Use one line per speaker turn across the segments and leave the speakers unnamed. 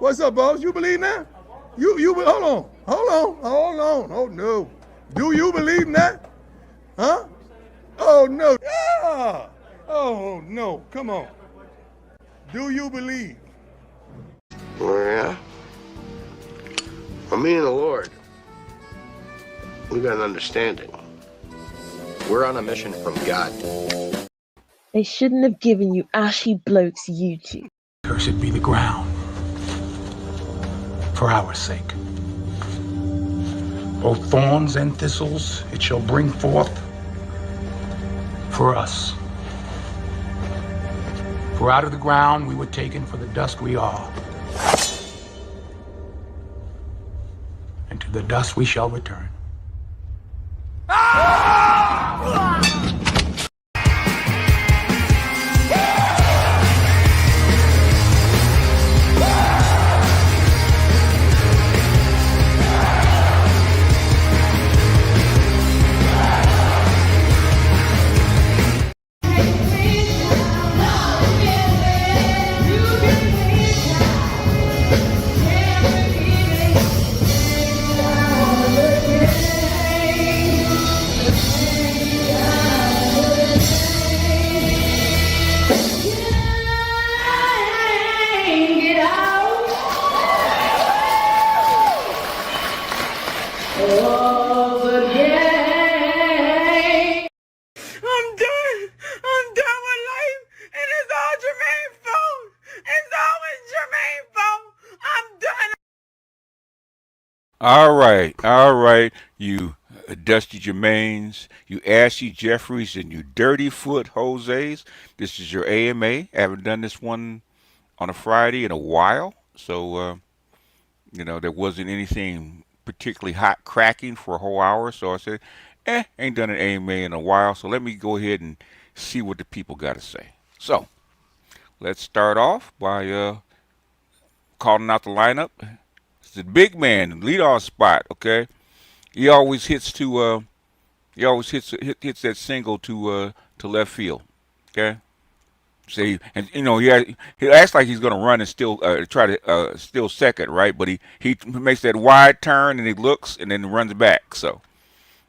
What's up, boss? You believe that? Hold on. Oh no. Do you believe that? Huh? Oh no. Ah. Oh no. Come on. Do you believe?
Oh, yeah? Well, me and the Lord, we got an understanding. We're on a mission from God.
They shouldn't have given you ashy blokes YouTube.
Cursed be the ground for our sake. Both thorns and thistles it shall bring forth for us. For out of the ground we were taken, for the dust we are. And to the dust we shall return.
I'm done with life, and it's all Jermaine's fault. It's always Jermaine's fault. I'm done. All right, you Dusty Jermaines, you Ashy Jeffries, and you Dirty Foot Jose's. This is your AMA. I haven't done this one on a Friday in a while, so there wasn't anything particularly hot cracking for a whole hour. So I said, ain't done an AMA in a while, so let me go ahead and see what the people got to say. So let's start off by calling out the lineup. It's the big man, leadoff spot. Okay, he always hits hits that single to left field. Okay, see, and he acts like he's gonna run and still try to steal second, right? But he makes that wide turn and he looks and then runs back. So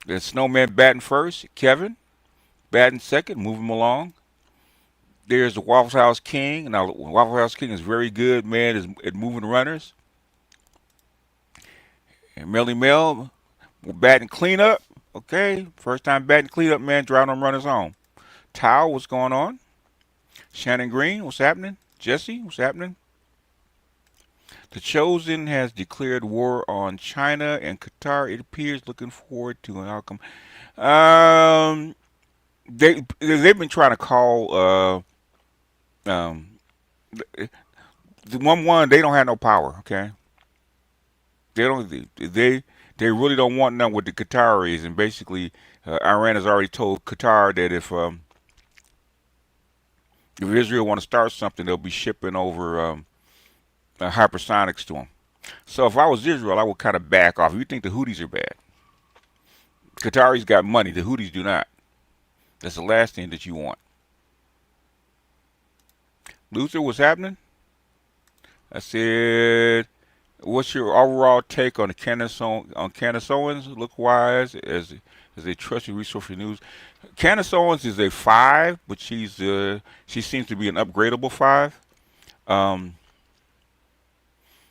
the Snowman batting first, Kevin batting second, move him along. There's the Waffle House King. Now Waffle House King is very good, man, at moving runners. And Melly Mel batting cleanup. Okay, first time batting cleanup, man, driving them runners home. Tao, what's going on? Shannon Green, what's happening? Jesse, what's happening? The Chosen has declared war on China and Qatar. It appears looking forward to an outcome. They've been trying to call the 1-1. They don't have no power. Okay, they really don't want none with the Qataris, and basically Iran has already told Qatar that if Israel want to start something, they'll be shipping over hypersonics to them. So if I was Israel, I would kind of back off. If you think the Houthis are bad, Qataris got money. The Houthis do not. That's the last thing that you want. Luther, what's happening? I said, what's your overall take on the Candace Owens look-wise as a trusted resource for news? Candace Owens is a 5, but she seems to be an upgradable 5.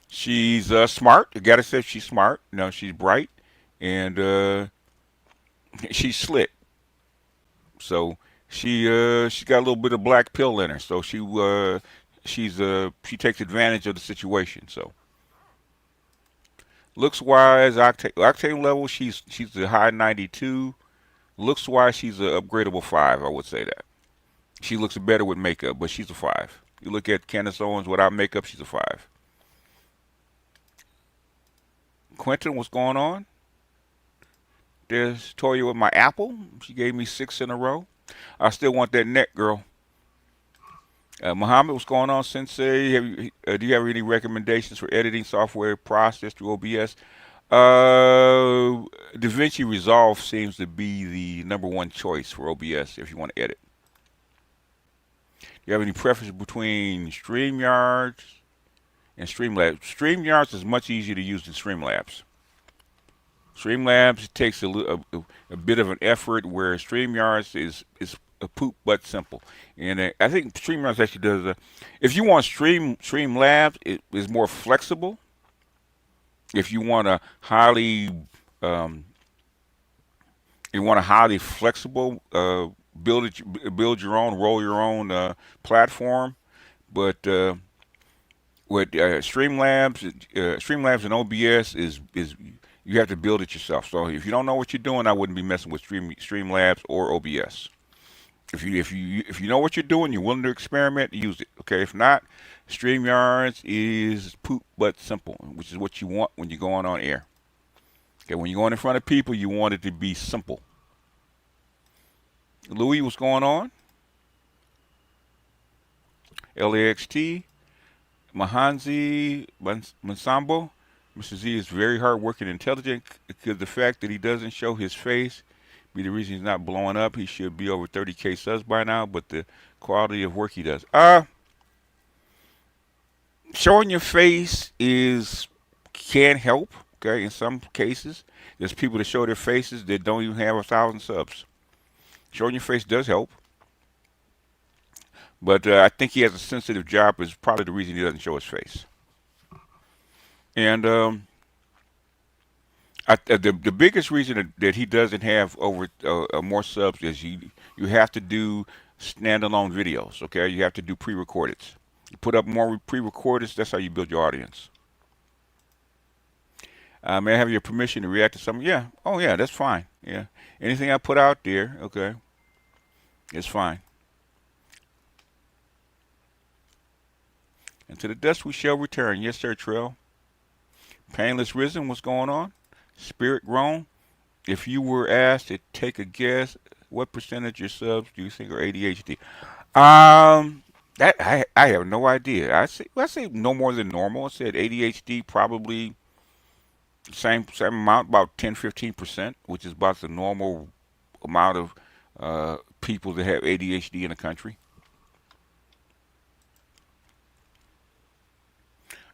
She's smart. I gotta say she's smart. She's bright, and she's slick. So she got a little bit of black pill in her. So she takes advantage of the situation. So looks wise, octane level, she's a high 92. Looks wise, she's an upgradable 5. I would say that. She looks better with makeup, but she's a 5. You look at Candace Owens without makeup, she's a 5. Quentin, what's going on? There's Toya with my apple. She gave me 6 in a row. I still want that neck, girl. Muhammad, what's going on, Sensei? Do you have any recommendations for editing software process through OBS? DaVinci Resolve seems to be the #1 choice for OBS if you want to edit. Do you have any preference between StreamYard and Streamlabs. StreamYards is much easier to use than Streamlabs. Streamlabs takes a bit of an effort, where StreamYards is a poop but simple. And I think StreamYards actually does. If you want Streamlabs, it is more flexible. If you want a um, highly flexible build your own, roll your own platform. But with Streamlabs and OBS is you have to build it yourself. So if you don't know what you're doing, I wouldn't be messing with Streamlabs or OBS. If you know what you're doing, you're willing to experiment, use it. Okay. If not, StreamYards is poop but simple, which is what you want when you're going on air. Okay. When you're going in front of people, you want it to be simple. Louis, what's going on? LAXT, Mahanzi, Mansambo. Mr. Z is very hardworking and intelligent. Could the fact that he doesn't show his face be the reason he's not blowing up? He should be over 30K subs by now, but the quality of work he does. Showing your face can help. Okay, in some cases, there's people that show their faces that don't even have 1,000 subs. Showing your face does help, but I think he has a sensitive job. Is probably the reason he doesn't show his face. And the biggest reason that he doesn't have over more subs is you have to do standalone videos. Okay, you have to do pre-recordeds. You put up more pre-recordeds. That's how you build your audience. May I have your permission to react to something? Yeah. Oh yeah, that's fine. Yeah. Anything I put out there, okay, it's fine. And to the dust we shall return. Yes, sir, Trail. Painless Risen, what's going on? Spirit Grown. If you were asked to take a guess, what percentage of your subs do you think are ADHD? That I have no idea. I say no more than normal. I said ADHD probably same amount, about 10-15%, which is about the normal amount of people that have ADHD in the country.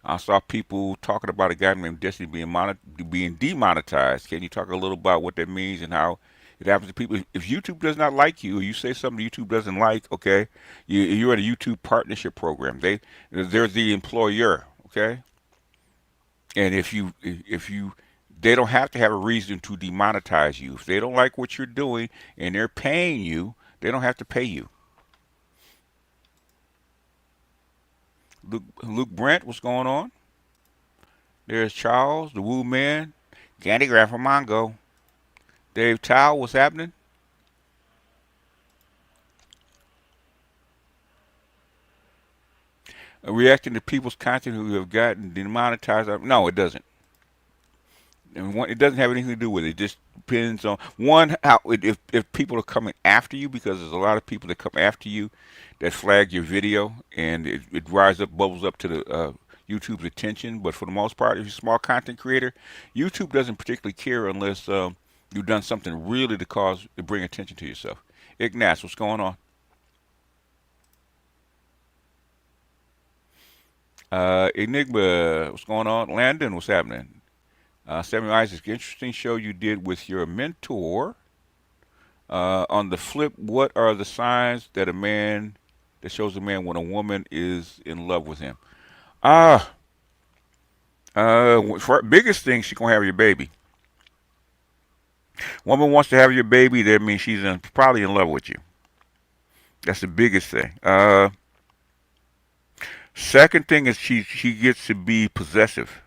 I saw people talking about a guy named Destiny being demonetized. Can you talk a little about what that means and how it happens to people? If YouTube does not like you, or you say something YouTube doesn't like, okay, you're in a YouTube partnership program. They're the employer, okay, and they don't have to have a reason to demonetize you. If they don't like what you're doing and they're paying you, they don't have to pay you. Luke Brent, what's going on? There's Charles, the Woo Man, Candy Graph from Mongo. Dave Tao, what's happening? Reacting to people's content who have gotten demonetized. No, it doesn't. It doesn't have anything to do with it. It just depends on if people are coming after you, because there's a lot of people that come after you that flag your video, and it bubbles up to the YouTube's attention. But for the most part, if you're a small content creator, YouTube doesn't particularly care unless you've done something really to bring attention to yourself. Ignaz, what's going on? Enigma, what's going on? Landon, what's happening? Samuel Isaac, interesting show you did with your mentor. On the flip, what are the signs that shows a man when a woman is in love with him? For biggest thing, she's gonna have your baby. Woman wants to have your baby, that means she's probably in love with you. That's the biggest thing. Second thing is she gets to be possessive.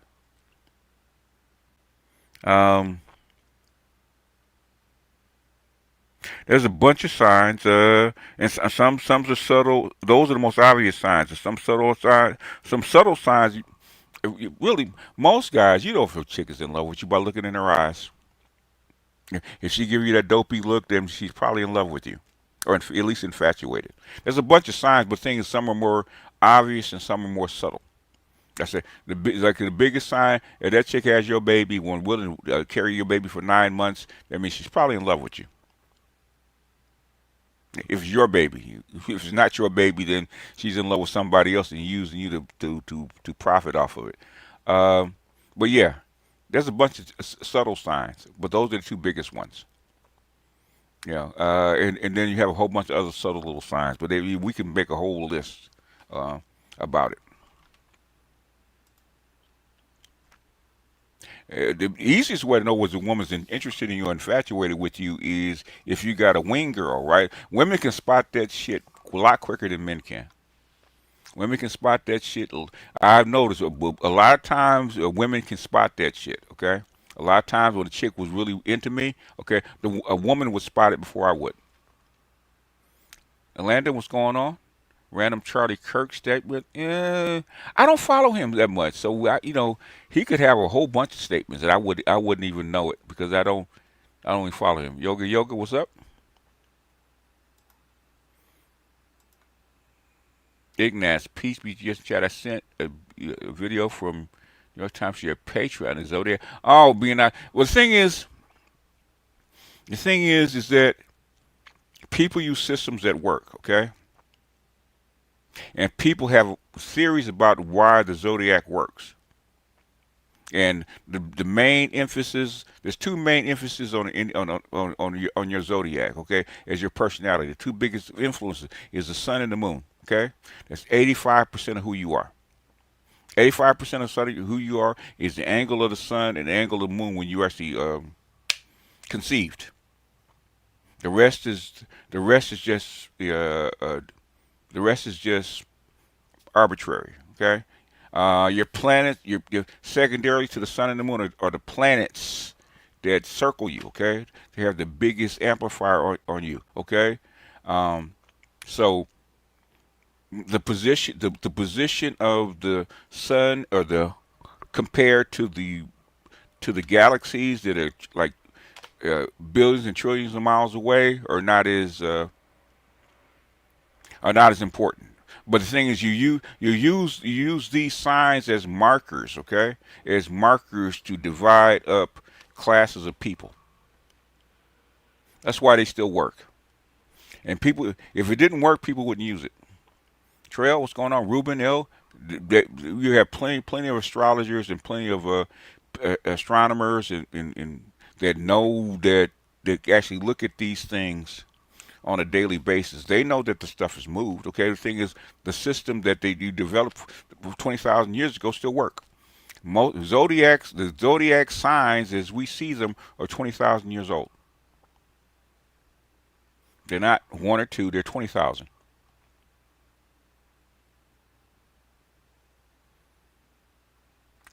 There's a bunch of signs, and some are subtle. Those are the most obvious signs. And some subtle signs. Really, most guys, you know if a chick is in love with you by looking in her eyes. If she give you that dopey look, then she's probably in love with you, or at least infatuated. There's a bunch of signs, but things some are more obvious and some are more subtle. That's it. The biggest sign, if that chick has your baby, when willing to carry your baby for 9 months, that means she's probably in love with you. If it's your baby, if it's not your baby, then she's in love with somebody else and using you to profit off of it. Um, but yeah, there's a bunch of subtle signs, but those are the two biggest ones. Yeah, and then you have a whole bunch of other subtle little signs, but we can make a whole list uh, about it. The easiest way to know whether a woman's interested in you or infatuated with you is if you got a wing girl, right? Women can spot that shit a lot quicker than men can. Women can spot that shit. I've noticed a lot of times women can spot that shit. Okay, a lot of times when a chick was really into me, okay, a woman would spot it before I would. Atlanta, what's going on? Random Charlie Kirk statement. I don't follow him that much, so he could have a whole bunch of statements that I wouldn't even know it because I don't even follow him. Yoga, what's up? Ignaz, peace be just chat. I sent a video from New York Times to your Patreon and Zodiac. Oh, being out. Well, the thing is that people use systems that work. Okay, and people have theories about why the Zodiac works. And the main emphasis, there's two main emphases on your zodiac, okay, as your personality. The two biggest influences is the sun and the moon, okay. That's 85% of who you are. 85% of who you are is the angle of the sun and the angle of the moon when you actually conceived. The rest is the rest is just the rest is just arbitrary, okay. Your planet, your secondarily to the sun and the moon are the planets that circle you. Okay, they have the biggest amplifier on you. Okay, um, so the position of the sun or the compared to the galaxies that are like billions and trillions of miles away are not as important. But the thing is, you use these signs as markers, okay? As markers to divide up classes of people. That's why they still work. And people, if it didn't work, people wouldn't use it. Trail, what's going on? Ruben L. You have plenty of astrologers and plenty of astronomers and that know that actually look at these things on a daily basis. They know that the stuff is moved. Okay, the thing is, the system that you developed 20,000 years ago still work. The zodiac signs as we see them are 20,000 years old. They're not one or two. They're 20,000.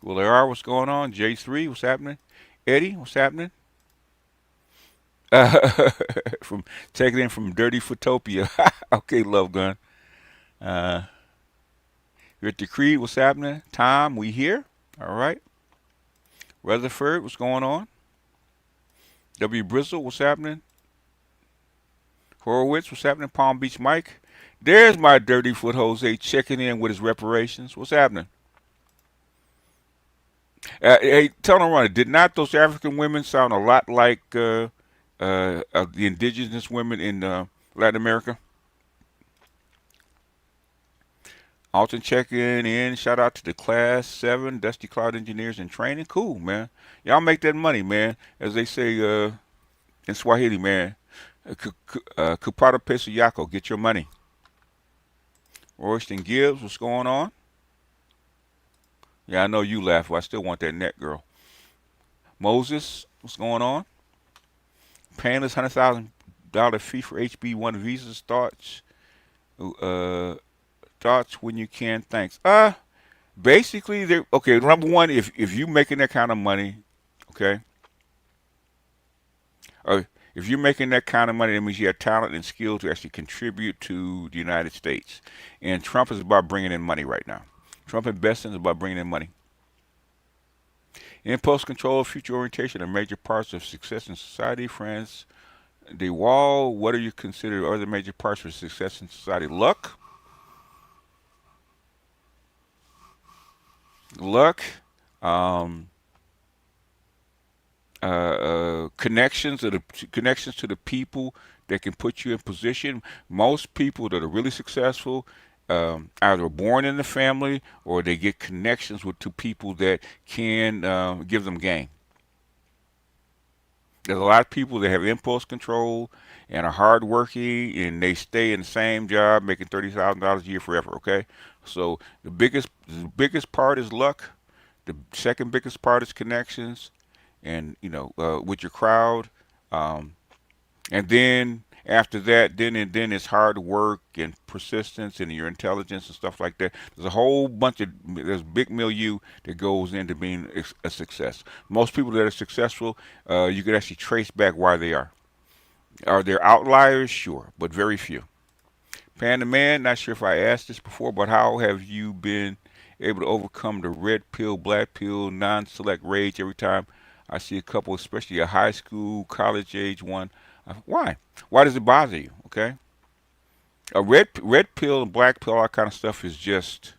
Well, there are. What's going on? J3, what's happening? Eddie, what's happening? From taking in from Dirty Footopia. Okay, Love Gun. Uh, You're at the Creed. What's happening? Tom, we here? All right. Rutherford, what's going on? W. Bristol, what's happening? Horowitz, what's happening? Palm Beach Mike. There's my Dirty Foot Jose checking in with his reparations. What's happening? Hey, tell them running. Did not those African women sound a lot like the indigenous women in Latin America? Alton checking in. Shout out to the Class 7 Dusty Cloud Engineers in Training. Cool, man. Y'all make that money, man. As they say in Swahili, man. Kupata Peso Yako, get your money. Royston Gibbs, what's going on? Yeah, I know you laugh, but I still want that net girl. Moses, what's going on? Paying this $100,000 fee for HB1 visas. Uh, thoughts when you can. Thanks. Basically, they're okay. Number one, if you making that kind of money, okay, if you're making that kind of money, that means you have talent and skill to actually contribute to the United States. And Trump is about bringing in money right now. Trump investing is about bringing in money. Impulse control, future orientation are major parts of success in society. Friends, the wall. What do you consider other major parts of success in society? Luck. Luck, connections to the people that can put you in position. Most people that are really successful either born in the family or they get connections with to people that can give them game. There's a lot of people that have impulse control and are hardworking, and they stay in the same job making $30,000 a year forever. Okay, so the biggest part is luck. The second biggest part is connections, and with your crowd. Um, and then after that, then it's hard work and persistence and your intelligence and stuff like that. There's a big milieu that goes into being a success. Most people that are successful, you could actually trace back why they are. Are there outliers? Sure, but very few. Panda Man, not sure if I asked this before, but how have you been able to overcome the red pill, black pill, non-select rage every time I see a couple, especially a high school, college age one? Why? Why does it bother you? Okay, a red pill and black pill, all that kind of stuff is just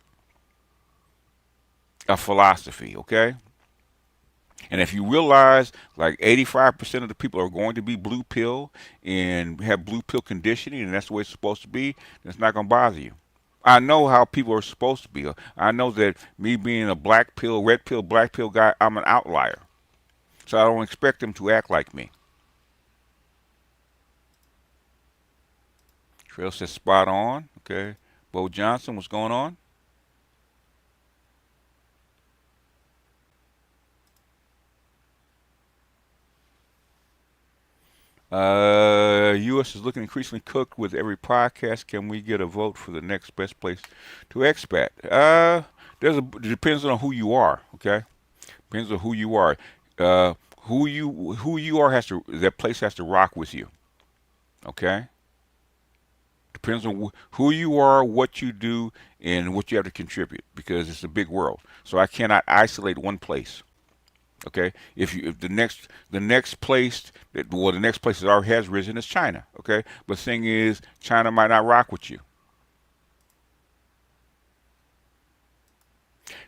a philosophy. Okay, and if you realize like 85% of the people are going to be blue pill and have blue pill conditioning, and that's the way it's supposed to be, then it's not going to bother you. I know how people are supposed to be. I know that me being a black pill, red pill, black pill guy, I'm an outlier. So I don't expect them to act like me. Trail says spot on. Okay. Bo Johnson, what's going on? U.S. is looking increasingly cooked with every podcast. Can we get a vote for the next best place to expat? It depends on who you are. Okay, depends on who you are. Uh, who you are has to that place has to rock with you. Okay, depends on who you are, what you do, and what you have to contribute because it's a big world. So I cannot isolate one place. Okay, if the next place the next place that already has risen is China. Okay, but the thing is, China might not rock with you.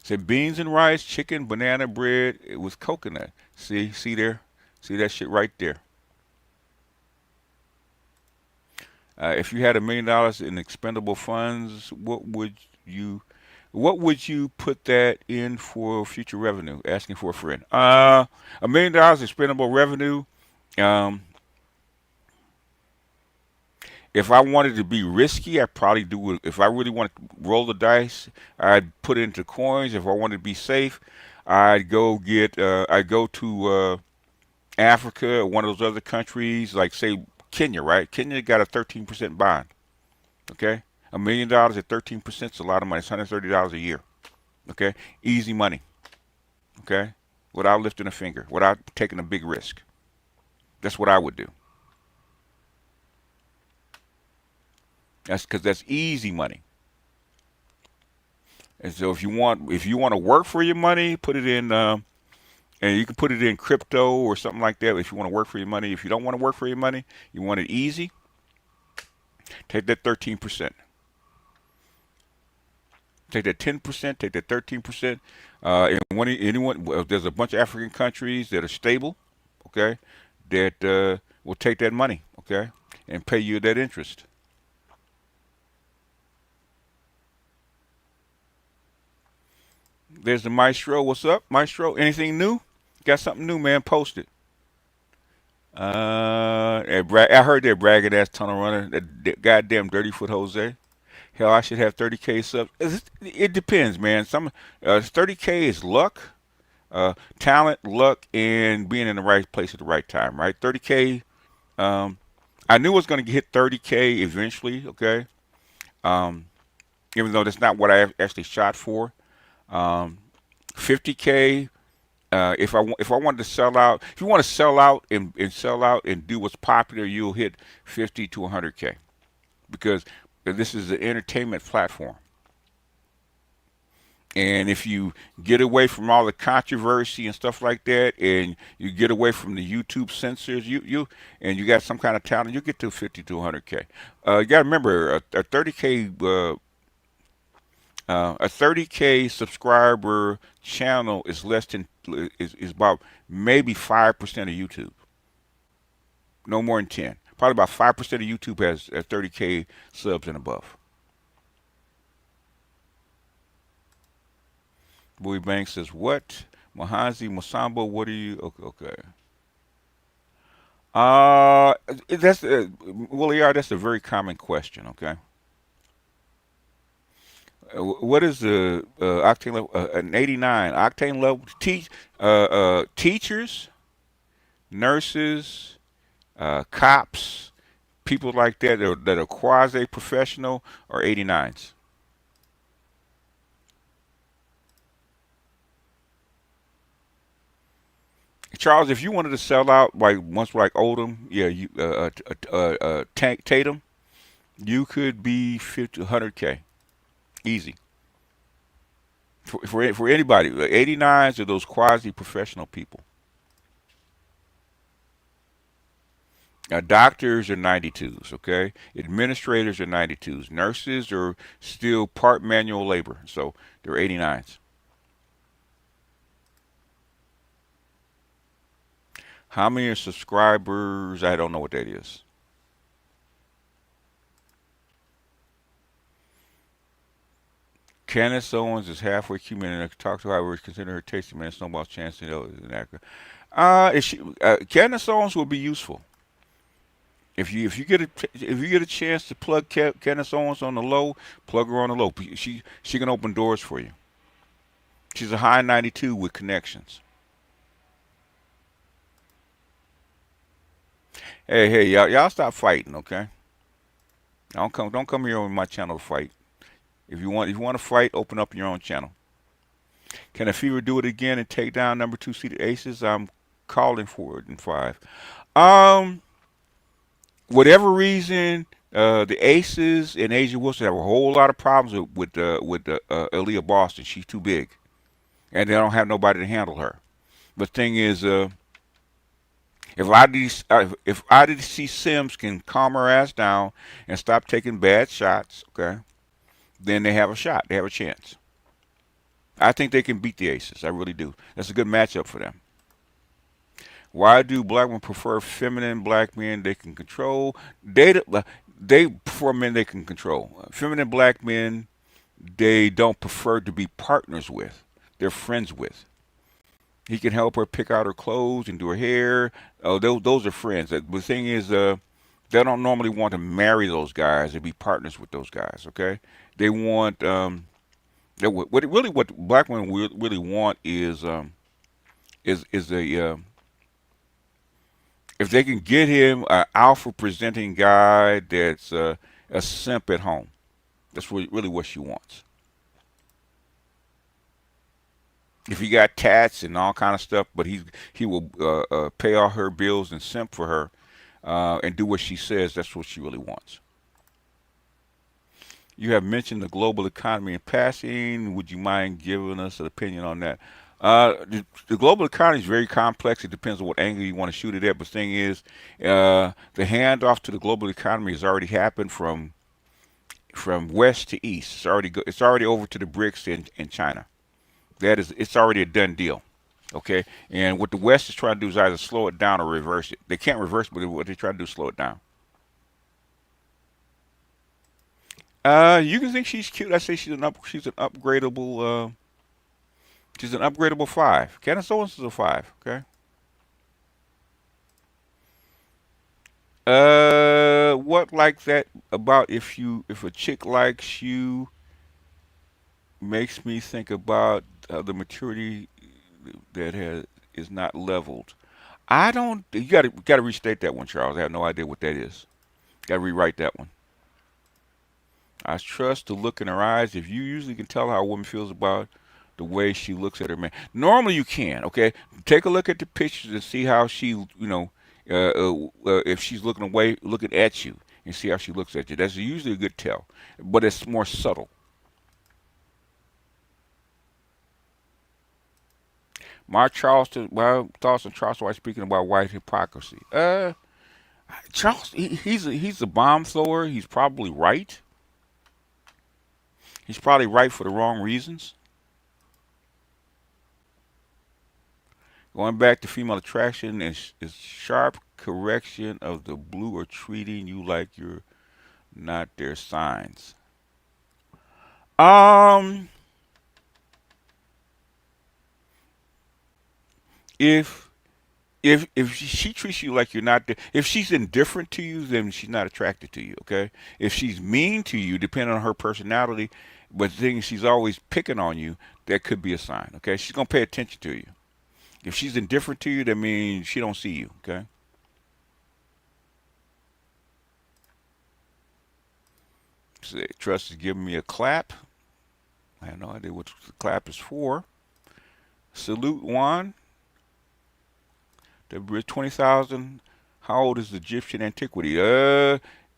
Said beans and rice, chicken, banana bread with coconut. See there, see that shit right there. If you had $1 million in expendable funds, you what would you put that in for future revenue? Asking for a friend. $1 million expendable revenue. Um, if I wanted to be risky, I'd probably do it. If I really wanted to roll the dice, I'd put it into coins. If I wanted to be safe, I'd go to Africa or one of those other countries, like say Kenya, right? Kenya got a 13% bond. Okay, $1 million at 13% is a lot of money. It's $130 a year. Okay, easy money. Okay, without lifting a finger, without taking a big risk. That's what I would do. That's because that's easy money. And so if you want to work for your money, put it in, and you can put it in crypto or something like that. If you want to work for your money, if you don't want to work for your money, you want it easy. Take that 13%. Take that 10%. Take that 13%. There's a bunch of African countries that are stable. Okay, that will take that money. Okay, and pay you that interest. There's the Maestro. What's up, Maestro? Anything new? Got something new, man? Post it. I heard that bragging ass tunnel runner, that goddamn dirty foot Jose. Hell, I should have 30K subs. It depends, man. 30K is luck, talent, luck, and being in the right place at the right time. Right, 30K. Um, I knew I was going to hit 30K eventually. Okay, um, even though that's not what I actually shot for. Um, 50K. If I wanted to sell out, if you want to sell out and sell out and do what's popular, you'll hit 50 to 100K because this is an entertainment platform. And if you get away from all the controversy and stuff like that, and you get away from the YouTube censors, and you got some kind of talent, you get to 50 to 100K. You got to remember a 30K a 30K subscriber channel is less than is about maybe 5% of YouTube. No more than 10. Probably about 5% of YouTube has 30K subs and above. Bowie Banks says, what? Mohanzi Musambo, what are you? Okay. Okay. That's Willie R. That's a very common question. Okay, what is the octane level? An 89 octane level. Teachers, nurses, cops, people like that are quasi professional are 89s. Charles, if you wanted to sell out like once like Oldham, yeah, you Tank Tatum, you could be 50, 100K easy for anybody. 89s are those quasi professional people. Doctors are 92s, okay? Administrators are 92s. Nurses are still part manual labor, so they're 89s. How many are subscribers? I don't know what that is. Candace Owens is halfway human and I talk to her. I would consider her tasty man. Snowball's chance to know is inaccurate. Candace Owens will be useful if you get a chance to plug Candace Owens on the low. Plug her on the low. She can open doors for you. She's a high 92 with connections. Hey, y'all stop fighting, okay? Don't come here on my channel to fight. If you want to fight, open up your own channel. Can a Fever do it again and take down number two seeded Aces? I'm calling for it in 5. Um, Whatever reason, the Aces and Asia Wilson have a whole lot of problems with Aaliyah Boston. She's too big, and they don't have nobody to handle her. The thing is, if IDC Sims can calm her ass down and stop taking bad shots, okay, then they have a shot. They have a chance. I think they can beat the Aces. I really do. That's a good matchup for them. Why do black men prefer feminine black men they can control? They prefer men they can control. Feminine black men they don't prefer to be partners with. They're friends with. He can help her pick out her clothes and do her hair. Oh, those are friends. The thing is, they don't normally want to marry those guys and be partners with those guys. Okay, they want what black women really want is a if they can get him an alpha presenting guy that's a simp at home. That's really what she wants. If he got tats and all kind of stuff, but he will pay all her bills and simp for her and do what she says. That's what she really wants. You have mentioned the global economy in passing. Would you mind giving us an opinion on that? The global economy is very complex. It depends on what angle you want to shoot it at. But the thing is, the handoff to the global economy has already happened from west to east. It's already over to the BRICS in China. It's already a done deal. Okay, and what the West is trying to do is either slow it down or reverse it. They can't reverse it, but what they try to do is slow it down. You can think she's cute. I say she's an upgradable 5. Candace Owens is a 5. Okay. What like that about if a chick likes you makes me think about the maturity that is not leveled. I don't. You got to restate that one, Charles. I have no idea what that is. Got to rewrite that one. I trust the look in her eyes. If you usually can tell how a woman feels about the way she looks at her man. Normally you can. Okay, take a look at the pictures and see how she, if she's looking away, looking at you, and see how she looks at you. That's usually a good tell, but it's more subtle. My thoughts on Charles White speaking about white hypocrisy. Charles, he's a bomb thrower. He's probably right. He's probably right for the wrong reasons. Going back to female attraction is sharp correction of the blue or treating you like you're not their signs. Um, if if she treats you like you're not there, if she's indifferent to you, then she's not attracted to you. Okay. If she's mean to you, depending on her personality, but the thing is she's always picking on you, that could be a sign. Okay. She's gonna pay attention to you. If she's indifferent to you, that means she don't see you. Okay. So, trust is giving me a clap. I have no idea what the clap is for. Salute one. The bridge 20,000. How old is Egyptian antiquity?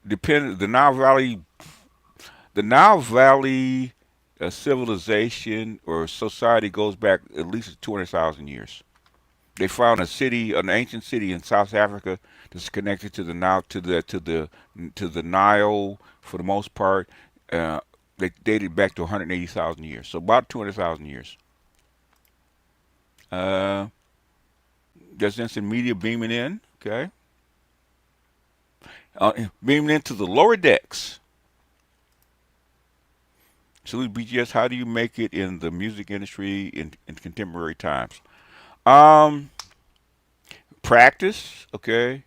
Depend. The Nile Valley civilization or society goes back at least 200,000 years. They found a city, an ancient city in South Africa that's connected to the Nile, to the Nile for the most part. Uh, they dated back to 180,000 years, so about 200,000 years. Uh, there's instant media beaming in. Okay, beaming into the lower decks. Salute BGS. How do you make it in the music industry in contemporary times? Um, Practice. Okay.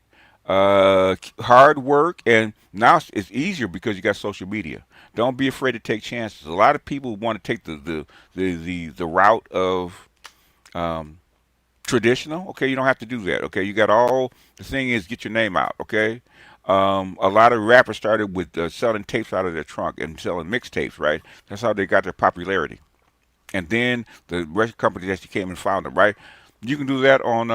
Hard work, and now it's easier because you got social media. Don't be afraid to take chances. A lot of people want to take the route of um, traditional. Okay, you don't have to do that. Okay, you got all the thing is get your name out. Okay, a lot of rappers started with selling tapes out of their trunk and selling mixtapes. Right, that's how they got their popularity. And then the record companies actually came and found them. Right, you can do that on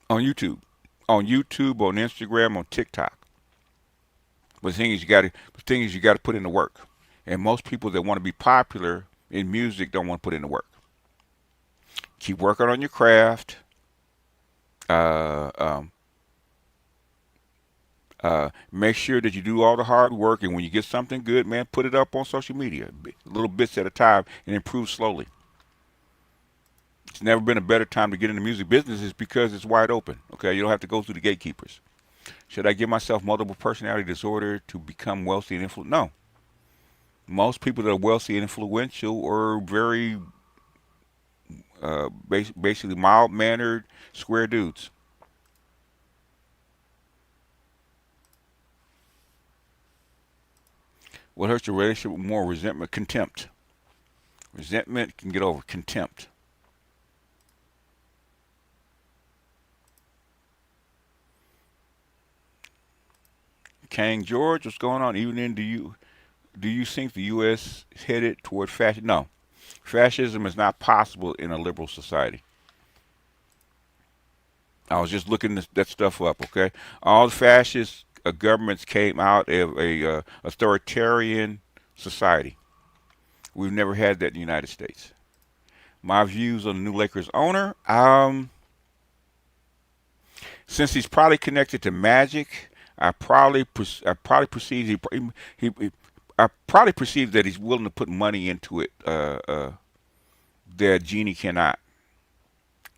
YouTube, on Instagram, on TikTok. But the thing is you got to put in the work. And most people that want to be popular in music don't want to put in the work. Keep working on your craft. Uh, um, Make sure that you do all the hard work, and when you get something good, man, put it up on social media, little bits at a time, and improve slowly. It's never been a better time to get in the music business, is because it's wide open. Okay, you don't have to go through the gatekeepers. Should I give myself multiple personality disorder to become wealthy and influential? No. Most people that are wealthy and influential are very basically mild mannered, square dudes. What hurts your relationship more? Resentment, contempt. Resentment can get over contempt. King George, what's going on? Even in do you think the U.S. is headed toward fascism? No, fascism is not possible in a liberal society. I was just looking that stuff up. Okay, all the fascist governments came out of a authoritarian society. We've never had that in the United States. My views on the new Lakers owner. Since he's probably connected to Magic, I probably perceive he I probably perceive that he's willing to put money into it that Genie cannot.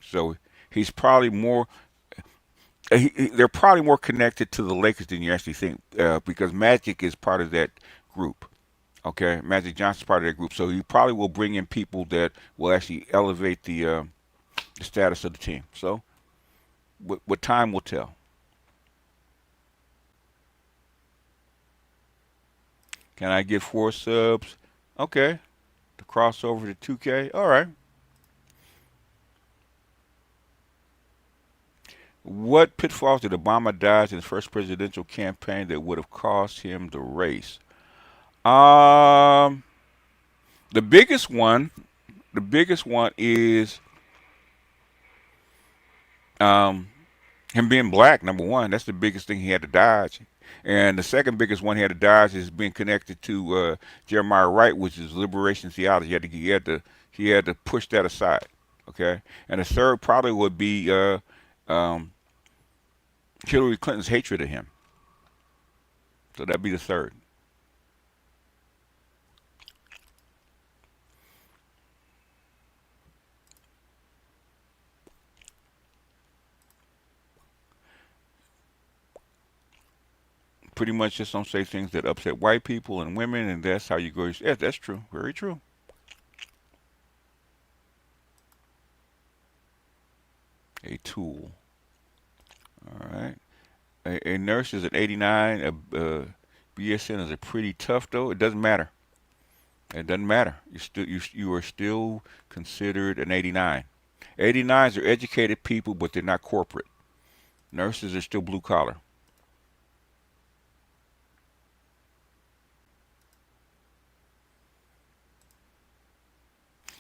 So he's probably more. They're probably more connected to the Lakers than you actually think, because Magic is part of that group. Okay, Magic Johnson's part of that group, so he probably will bring in people that will actually elevate the status of the team. So, what time will tell. Can I get 4 subs? Okay, the crossover to 2K. All right. What pitfalls did Obama dodge in his first presidential campaign that would have cost him the race? Um, the biggest one, the biggest one is um, him being black. Number one, that's the biggest thing he had to dodge. And the second biggest one he had to dodge is being connected to Jeremiah Wright, which is liberation theology. He had to push that aside. Okay, and the third probably would be um, Hillary Clinton's hatred of him. So that'd be the third. pretty much just don't say things that upset white people and women, and that's how you go. Yeah, that's true. Very true. A tool. All right. A nurse is an 89. BSN is a pretty tough though. It doesn't matter. It doesn't matter. You are still considered an 89. 89s are educated people, but they're not corporate. Nurses are still blue collar.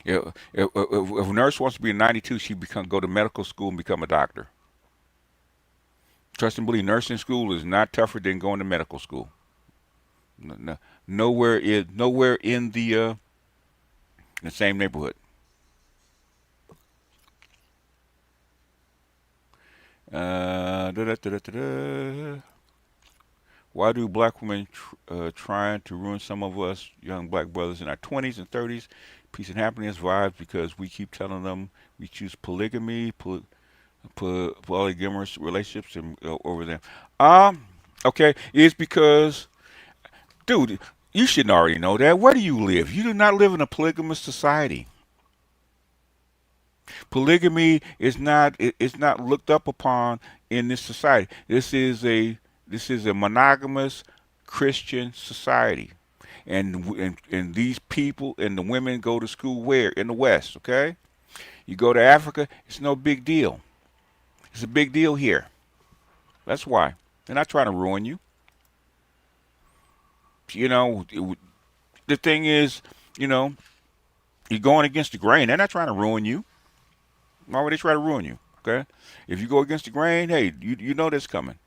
If a nurse wants to be a 92, she go to medical school and become a doctor. Trust and believe, nursing school is not tougher than going to medical school. No, nowhere in the same neighborhood. Why do black women trying to ruin some of us young black brothers in our 20s and 30s? Peace and happiness vibes because we keep telling them we choose polygamy, polygamous relationships over them. Um, okay, it's because, dude, you should already know that. Where do you live? You do not live in a polygamous society. Polygamy is not it's not looked up upon in this society. This is a monogamous Christian society, and these people and the women go to school where in the West. Okay, you go to Africa, it's no big deal. It's a big deal here. That's why they're not trying to ruin you. You know, the thing is, you know, you're going against the grain. They're not trying to ruin you. Why would they try to ruin you? Okay, if you go against the grain, hey, you know that's coming.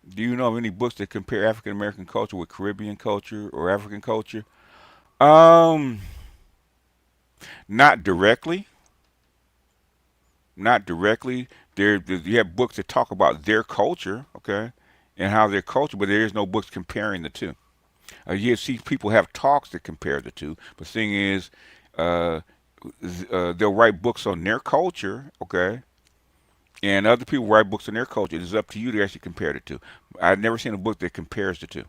Do you know of any books that compare African American culture with Caribbean culture or African culture? Um, not directly. Not directly. You have books that talk about their culture, okay, and how their culture, but there is no books comparing the two. You see people have talks that compare the two, but the thing is, uh, they'll write books on their culture, okay, and other people write books on their culture. It's up to you to actually compare the two. I've never seen a book that compares the two.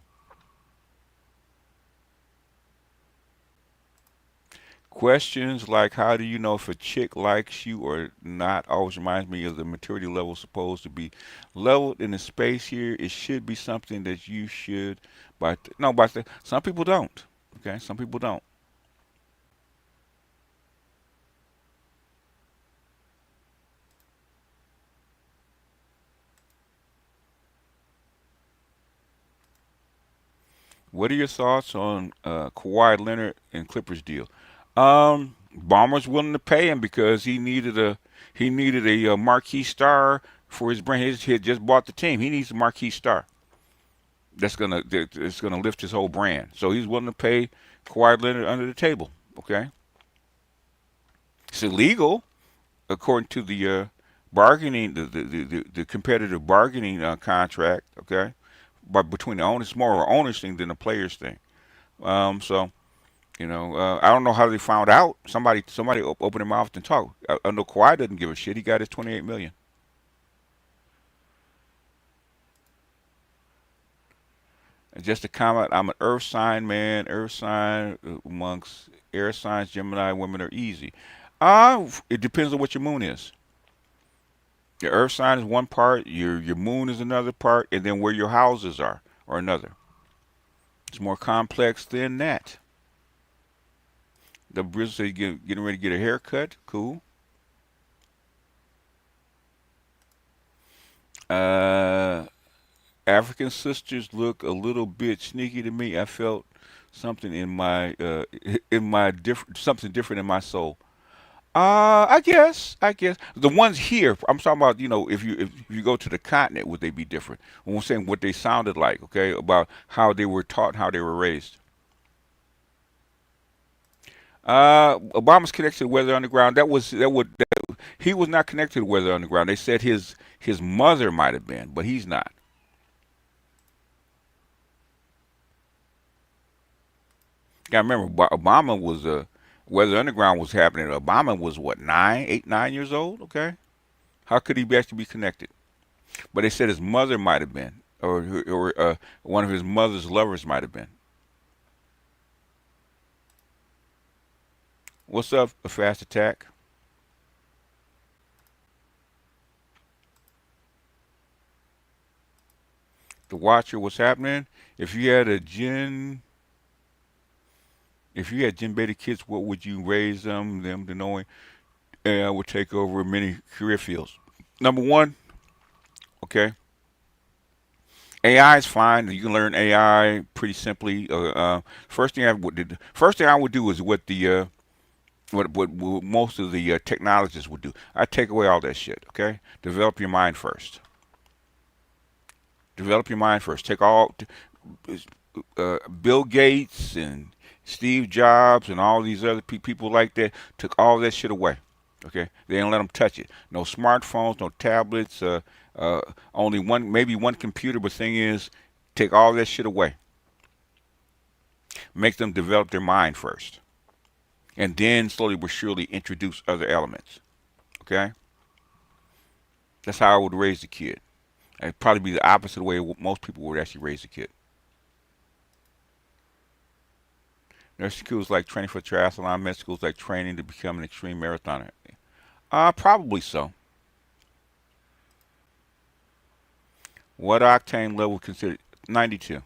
Questions like how do you know if a chick likes you or not always reminds me of the maturity level supposed to be leveled in the space here. It should be something that you should, but no, but some people don't. Okay, some people don't. What are your thoughts on Kawhi Leonard and Clippers deal? Bomber's willing to pay him because he needed a marquee star for his brand. He had just bought the team. He needs a marquee star that's gonna lift his whole brand. So he's willing to pay Kawhi Leonard under the table. Okay, it's illegal according to the bargaining the competitive bargaining contract. Okay, but between the owners, it's more of an owners thing than a players thing. So I don't know how they found out. Somebody opened their mouth and talk. I know Kawhi doesn't give a shit. He got his 28 million. And just a comment. I'm an Earth sign man. Earth sign amongst air signs, Gemini women are easy. It depends on what your moon is. Your Earth sign is one part. Your moon is another part, and then where your houses are another. It's more complex than that. The Brizz say getting ready to get a haircut. Cool. Uh, African sisters look a little bit sneaky to me. I felt something in my something different in my soul. I guess the ones here. I'm talking about. If you go to the continent, would they be different? I'm saying what they sounded like. Okay, about how they were taught, how they were raised. Obama's connected to Weather Underground. He was not connected to Weather Underground. They said his mother might have been, but he's not. Yeah, I remember Obama was Weather Underground was happening. Obama was what 8, 9 years old. Okay, how could he actually be connected? But they said his mother might have been. or one of his mother's lovers might have been. What's up, a fast attack? The Watcher, what's happening? If you had a gen, if you had gen beta kids, what would you raise them to knowing AI would take over many career fields? Number one, okay, AI is fine. You can learn AI pretty simply. First thing I would do is what the what most of the technologists would do. I take away all that shit. Okay, develop your mind first. Develop your mind first. Take all Bill Gates and Steve Jobs and all these other people like that took all that shit away. Okay, they didn't let them touch it. No smartphones, no tablets. Uh, only one, maybe one computer. But thing is, take all that shit away. Make them develop their mind first, and then slowly but surely introduce other elements. Okay, that's how I would raise the kid. It'd probably be the opposite way most people would actually raise a kid. Nursing school is like training for triathlon. Med school is like training to become an extreme marathoner. Probably so. What octane level considered 92?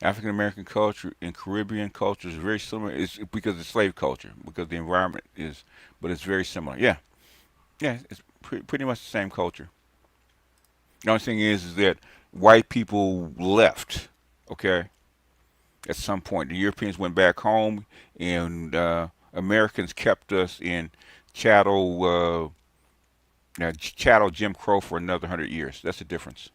African American culture and Caribbean culture is very similar. It's because it's slave culture, because the environment is, but it's very similar. Yeah, yeah, it's pretty much the same culture. The only thing is that white people left. Okay, at some point, the Europeans went back home, and Americans kept us in chattel, chattel Jim Crow for another 100 years. That's the difference.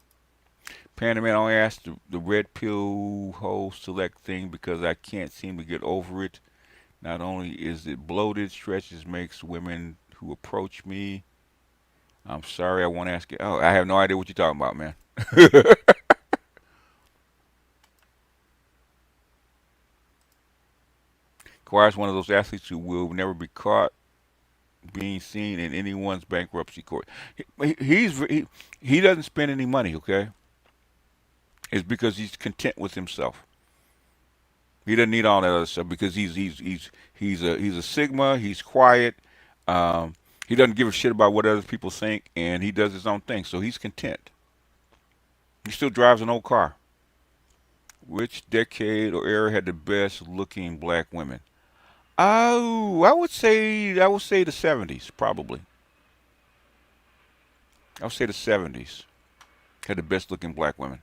Panda only asked the red pill whole select thing because I can't seem to get over it. Not only is it bloated, stretches makes women who approach me. I'm sorry, I won't ask it. Oh, I have no idea what you're talking about, man. Kawhi's one of those athletes who will never be caught being seen in anyone's bankruptcy court. He doesn't spend any money. Okay, it's because he's content with himself. He doesn't need all that other stuff because he's a Sigma. He's quiet. Um, he doesn't give a shit about what other people think, and he does his own thing. So he's content. He still drives an old car. Which decade or era had the best looking black women? Oh, I would say the 70s probably. I would say the 70s had the best looking black women.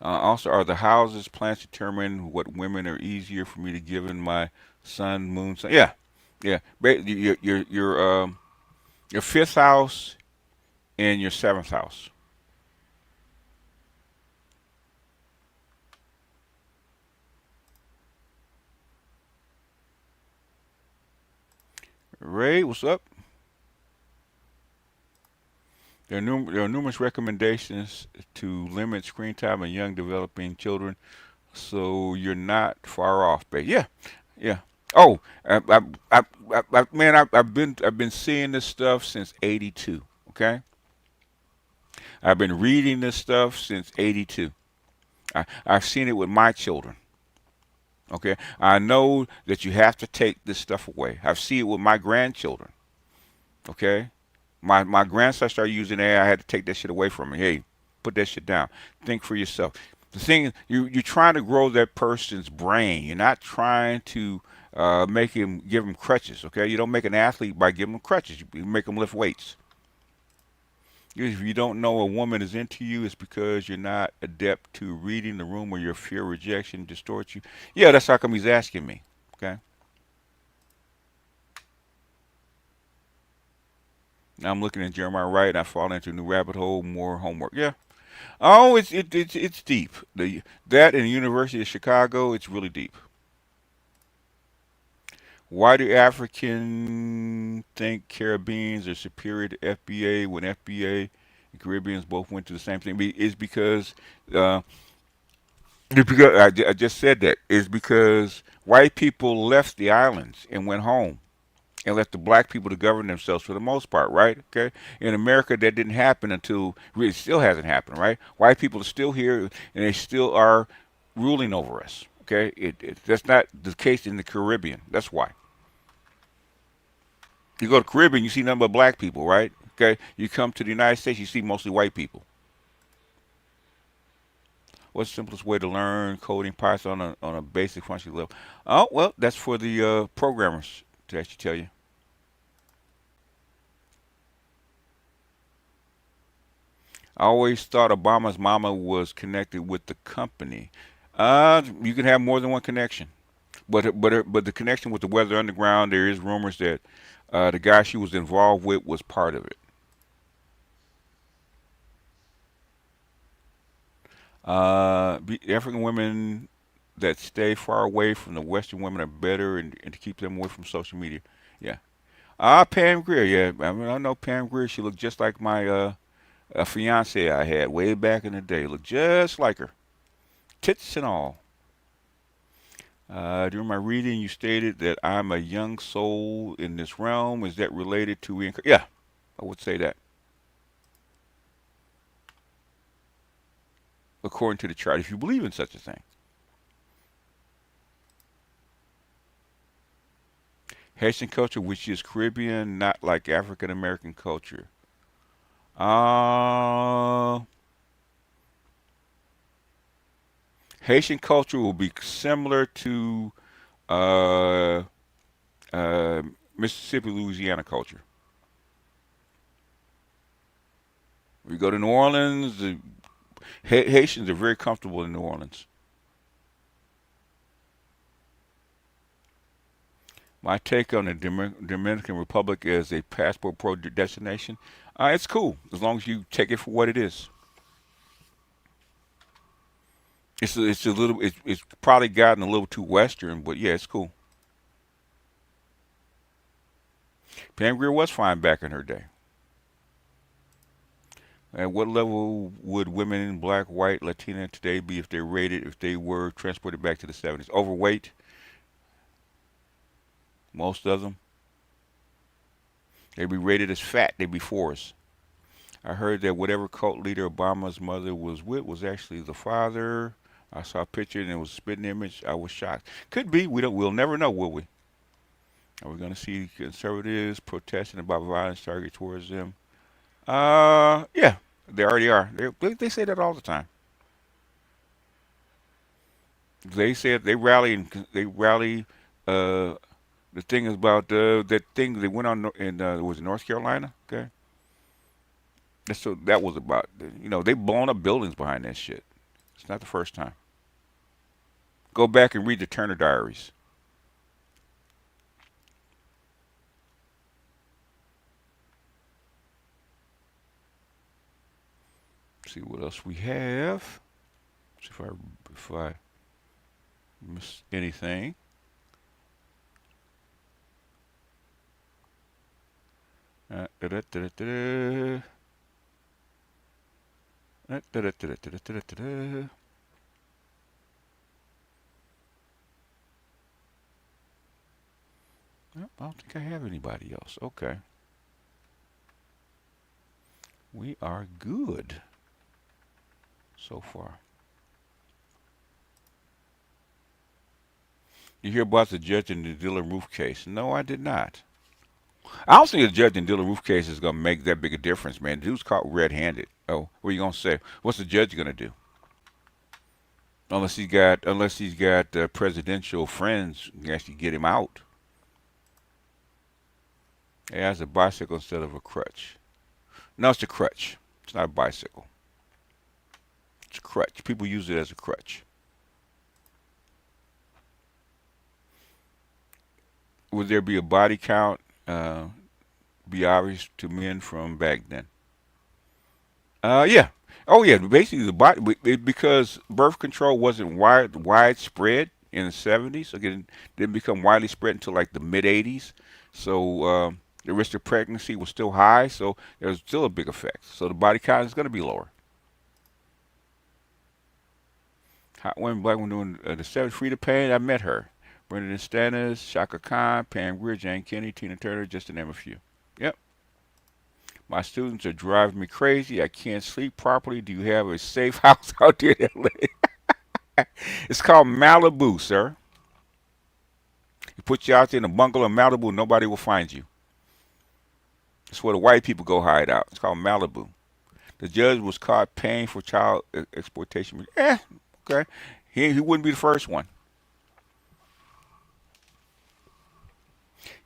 Also, are the houses plants determine what women are easier for me to give in my sun, moon, sun? Yeah, yeah. Your fifth house and your seventh house. Ray, what's up? There are numerous recommendations to limit screen time in young developing children, so you're not far off, babe. Yeah, yeah. Oh, man, I've been seeing this stuff since '82. Okay, I've been reading this stuff since '82. I've seen it with my children. Okay, I know that you have to take this stuff away. I've seen it with my grandchildren. Okay, my grandson started using AI. I had to take that shit away from him. Hey, put that shit down. Think for yourself. The thing you're trying to grow that person's brain. You're not trying to make him give him crutches. Okay, you don't make an athlete by giving him crutches. You make him lift weights. If you don't know a woman is into you, it's because you're not adept to reading the room or your fear of rejection distorts you. Yeah, that's how come he's asking me. Okay. Now I'm looking at Jeremiah Wright and I fall into a new rabbit hole, more homework. Yeah. Oh, it's deep. That and the University of Chicago, it's really deep. Why do African think Caribbeans are superior to FBA when FBA and Caribbeans both went to the same thing? It's because uh, Because I just said that is because white people left the islands and went home and left the black people to govern themselves for the most part, right? Okay. In America, that didn't happen until really still hasn't happened, right? White people are still here and they still are ruling over us. Okay. That's not the case in the Caribbean. That's why. You go to the Caribbean, you see nothing but black people, right? Okay. You come to the United States, you see mostly white people. What's the simplest way to learn coding Python on a basic functional level? Oh, well, that's for the programmers to actually tell you. I always thought Obama's mama was connected with the company. You can have more than one connection, but the connection with the Weather Underground, there is rumors that the guy she was involved with was part of it. African women that stay far away from the Western women are better, and to keep them away from social media. Yeah. Pam Grier. Yeah, I mean I know Pam Grier. She looked just like my a fiance I had way back in the day. Looked just like her, tits and all. During my reading, you stated that I'm a young soul in this realm. Is that related to reincarnation? Yeah, I would say that. According to the chart, if you believe in such a thing. Haitian culture, which is Caribbean, not like African American culture. Uh, Haitian culture will be similar to uh, uh, Mississippi, Louisiana culture. We go to New Orleans. The Haitians are very comfortable in New Orleans. My take on the Dominican Republic as a passport pro destination, it's cool as long as you take it for what it is. It's a little it's probably gotten a little too western, but yeah, it's cool. Pam Grier was fine back in her day. At what level would women in black, white, Latina today be if they were transported back to the 70s? Overweight, most of them. They'd be rated as fat. They'd be fours. I heard that whatever cult leader Obama's mother was with was actually the father. I saw a picture and it was a spitting image. I was shocked. Could be. We'll never know, will we? Are we going to see conservatives protesting about violence targeted towards them? Yeah, they already are. They say that all the time. They said they rally and they rally. Uh, the thing is about that thing that went on in was it North Carolina? Okay, so that was about. They blown up buildings behind that shit. It's not the first time. Go back and read the Turner Diaries. See what else we have. See if I miss anything. Da-da-da-da-da. Da-da-da-da-da-da-da. Nope, I don't think I have anybody else. Okay. We are good so far. You hear about the judge in the Dylan Roof case? No, I did not. I don't think the judge in Dylan Roof case is going to make that big a difference, man. The dude's caught red-handed. Oh, what are you going to say? What's the judge going to do? Unless he's got presidential friends who can actually get him out. He has a bicycle instead of a crutch. No, it's a crutch. It's not a bicycle. It's a crutch. People use it as a crutch. Would there be a body count be obvious to men from back then? Yeah. Oh, yeah. Basically, the body because birth control wasn't widespread in the 70s. Again, didn't become widely spread until like the mid 80s. So the risk of pregnancy was still high. So there was still a big effect. So the body count is going to be lower. Hot women, black women doing the seven Frida Payne. I met her. Brenda Stannis, Shaka Khan, Pam Grier, Jane Kennedy, Tina Turner, just to name a few. Yep. My students are driving me crazy. I can't sleep properly. Do you have a safe house out there in LA? It's called Malibu, sir. You put you out there in a bungalow in Malibu, nobody will find you. It's where the white people go hide out. It's called Malibu. The judge was caught paying for child exploitation. Okay. He wouldn't be the first one.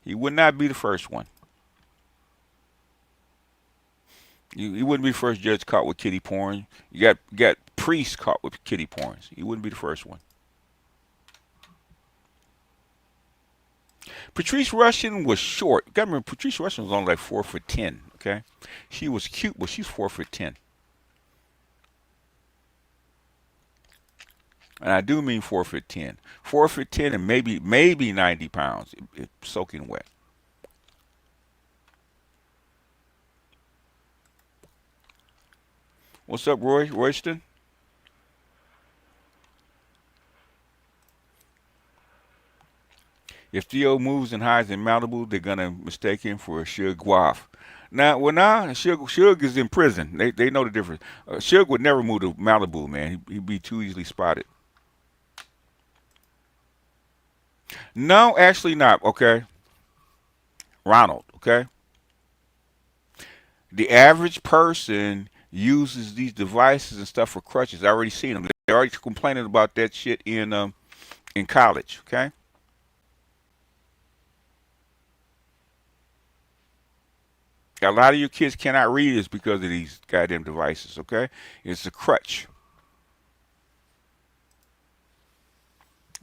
He would not be the first one. He wouldn't be the first judge caught with kitty porn. You got priests caught with kitty porns. He wouldn't be the first one. Patrice Rushen was short. You got to remember, Patrice Rushen was only like 4'10". Okay, she was cute, but she's 4'10". And I do mean 4'10". 4'10" and maybe 90 pounds, soaking wet. What's up, Royston? If Theo moves and hides in Malibu, they're gonna mistake him for a Suge Guaf. Now, Suge is in prison. They know the difference. Suge would never move to Malibu, man. He'd be too easily spotted. No, actually not. Okay, Ronald. Okay, the average person uses these devices and stuff for crutches. I already seen them. They're already complaining about that shit in college. Okay. A lot of your kids cannot read this because of these goddamn devices, okay? It's a crutch.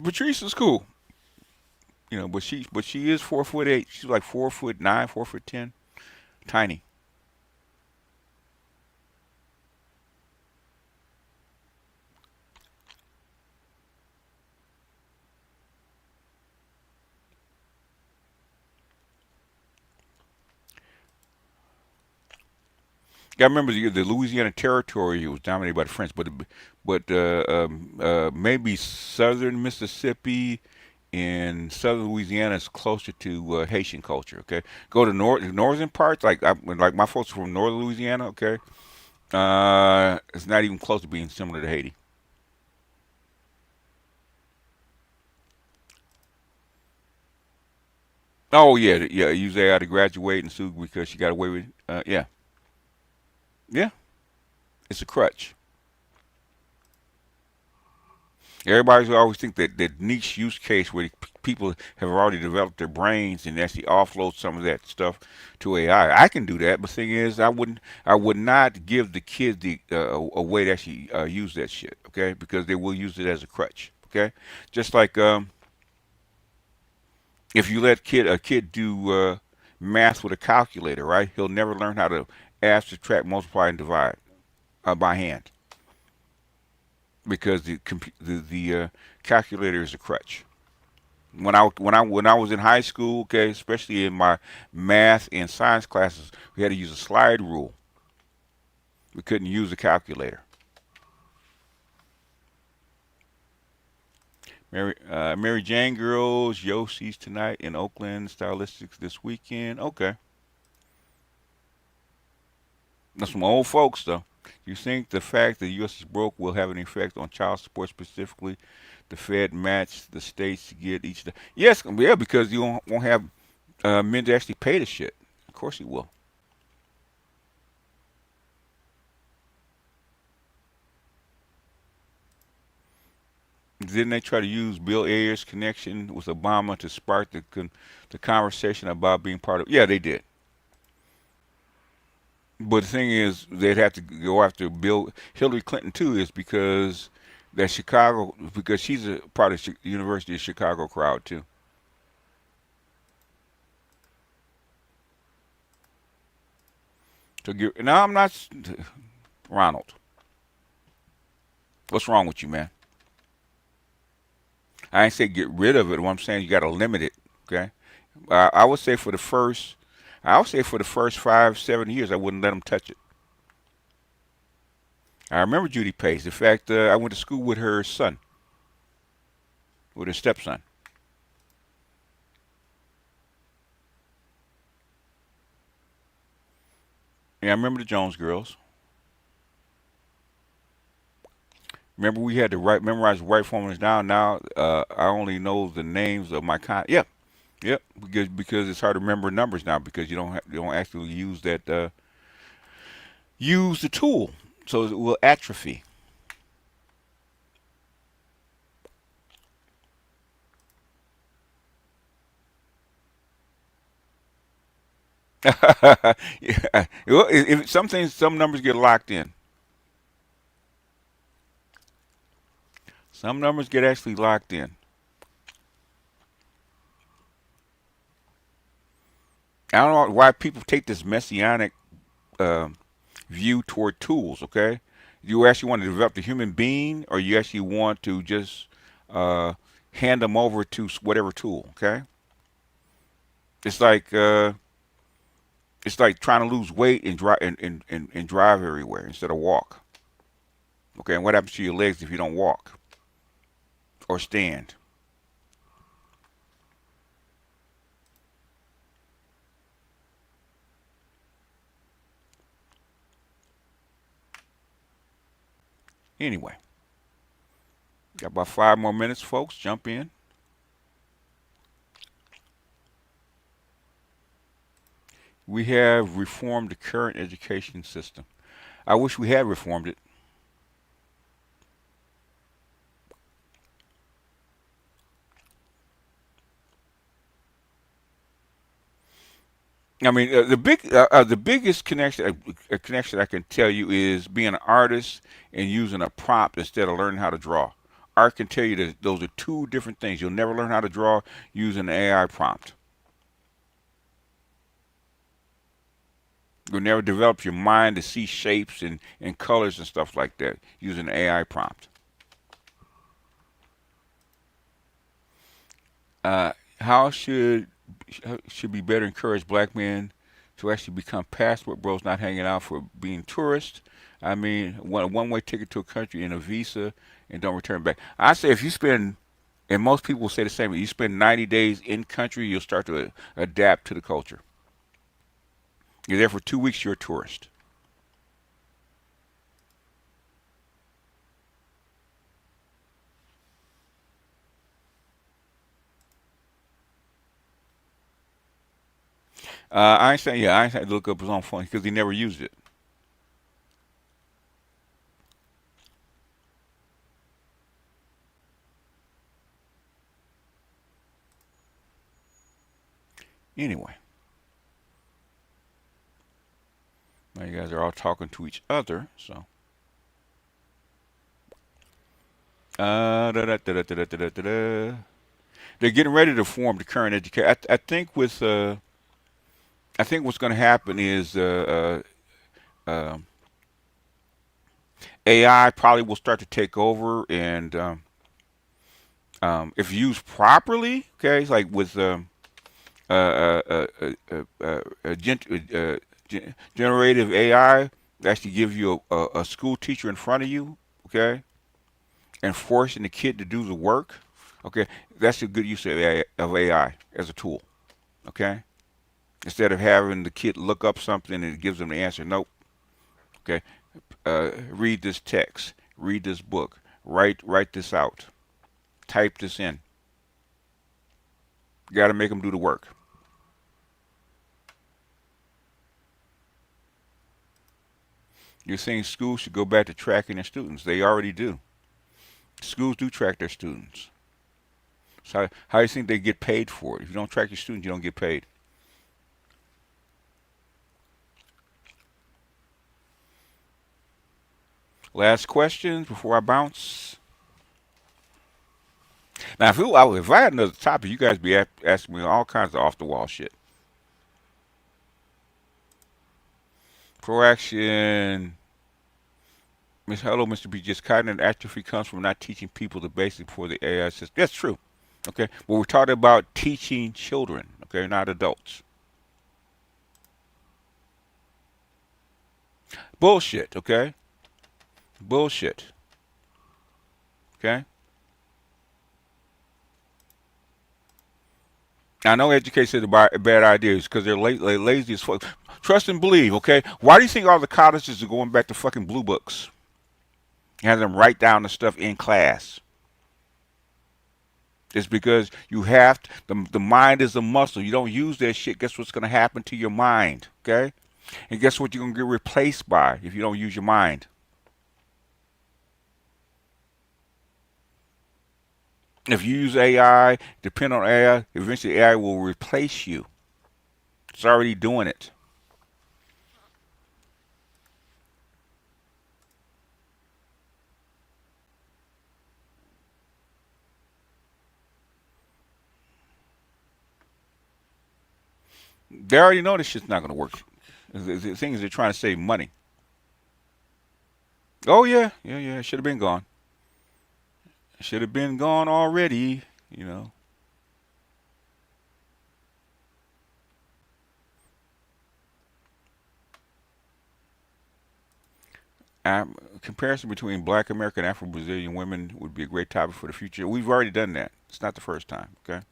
Patrice is cool, but she is 4'8". She's like 4'9", 4'10", tiny. I remember the Louisiana Territory was dominated by the French, but maybe southern Mississippi and southern Louisiana is closer to Haitian culture. Okay, go to northern parts, like my folks are from northern Louisiana. Okay, it's not even close to being similar to Haiti. Oh yeah, yeah. Use AI to graduate and sue because she got away with. Yeah, yeah. It's a crutch. Everybody's always think that niche use case where people have already developed their brains and actually offload some of that stuff to AI. I can do that, but the thing is, I would not give the kids a way to actually use that shit. Okay, because they will use it as a crutch. Okay, just like if you let a kid do math with a calculator, right? He'll never learn how to add, subtract, multiply, and divide by hand because the calculator is a crutch. When I was in high school, okay, especially in my math and science classes, we had to use a slide rule. We couldn't use a calculator. Mary Jane girls, Yossi's tonight in Oakland, Stylistics this weekend. Okay, that's some old folks though. Do you think the fact that the U.S. is broke will have an effect on child support specifically? The Fed match the states to get each. Yes, yeah, because you won't have men to actually pay the shit. Of course he will. Didn't they try to use Bill Ayers' connection with Obama to spark the conversation about being part of? Yeah, they did. But the thing is, they'd have to go after Bill Hillary Clinton too, is because she's a part of the University of Chicago crowd too. So no, I'm not Ronald. What's wrong with you, man? I ain't say get rid of it. What I'm saying, you got to limit it. Okay. I would say for the first, I would say for the first 5, 7 years, I wouldn't let them touch it. I remember Judy Pace. In fact, I went to school with her son, with her stepson. Yeah, I remember the Jones girls. Remember we had to memorize the right formulas down. Now I only know the names of my Yep, yep. Because it's hard to remember numbers now because you don't actually use that use the tool, so it will atrophy. Yeah. Well, some numbers get locked in. Some numbers get actually locked in. I don't know why people take this messianic uh, view toward tools. Okay, you actually want to develop the human being, or you actually want to just uh, hand them over to whatever tool. Okay, it's like uh, it's like trying to lose weight and drive and drive everywhere instead of walk. Okay, and what happens to your legs if you don't walk or stand? Anyway, got about 5 more minutes, folks. Jump in. We have reformed the current education system. I wish we had reformed it. I mean, the biggest connection I can tell you is being an artist and using a prompt instead of learning how to draw. Art can tell you that those are two different things. You'll never learn how to draw using an AI prompt. You'll never develop your mind to see shapes and colors and stuff like that using an AI prompt. How should be better encourage black men to actually become passport bros, not hanging out for being tourists. I mean, one way ticket to a country and a visa, and don't return back. I say if you spend, and most people will say the same. If you spend 90 days in country, you'll start to adapt to the culture. You're there for 2 weeks, you're a tourist. Einstein had to look up his own phone because he never used it. Anyway, now you guys are all talking to each other, so. They're getting ready to form the current education. I think what's going to happen is AI probably will start to take over, and if used properly, okay, it's like with uh, uh, uh, gent- generative AI, actually give you a school teacher in front of you, okay, and forcing the kid to do the work, okay, that's a good use of AI as a tool, okay. Instead of having the kid look up something and it gives them the answer, nope, okay, read this text, read this book, write this out, type this in. You got to make them do the work. You're saying schools should go back to tracking their students. They already do. Schools do track their students. So how do you think they get paid for it? If you don't track your students, you don't get paid. Last question before I bounce. Now, if I had another topic, you guys be asking me all kinds of off the wall shit. Pro action. Hello, Mr. B. Just cognitive atrophy comes from not teaching people the basic for the AI system. That's true. Okay, but we're talking about teaching children. Okay, not adults. Bullshit. Okay, Bullshit. Okay? I know education is a bad idea because they're lazy as fuck. Trust and believe, okay? Why do you think all the colleges are going back to fucking blue books? Have them write down the stuff in class. It's because you have to, the mind is a muscle. You don't use that shit. Guess what's going to happen to your mind? Okay? And guess what you're going to get replaced by if you don't use your mind? If you use AI, depend on AI, eventually AI will replace you. It's already doing it. They already know this shit's not going to work. The thing is, they're trying to save money. Oh yeah, yeah, yeah. It should have been gone. It should have been gone already. You know. Comparison between Black American and Afro-Brazilian women would be a great topic for the future. We've already done that. It's not the first time. Okay.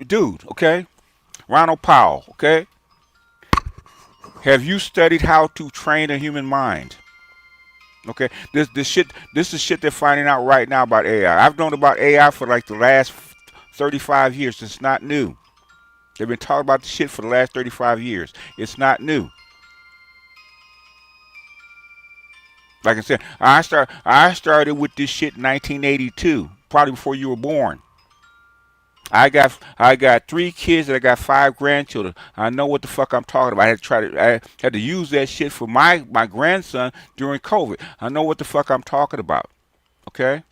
Dude. Okay. Ronald Powell. Okay. Have you studied how to train a human mind? Okay, this is shit they're finding out right now about AI. I've known about AI for like the last 35 years. It's not new. They've been talking about the shit for the last 35 years. It's not new. Like I said, I started with this shit in 1982, probably before you were born. I got 3 kids and I got 5 grandchildren. I know what the fuck I'm talking about. I had to use that shit for my grandson during COVID. I know what the fuck I'm talking about. Okay?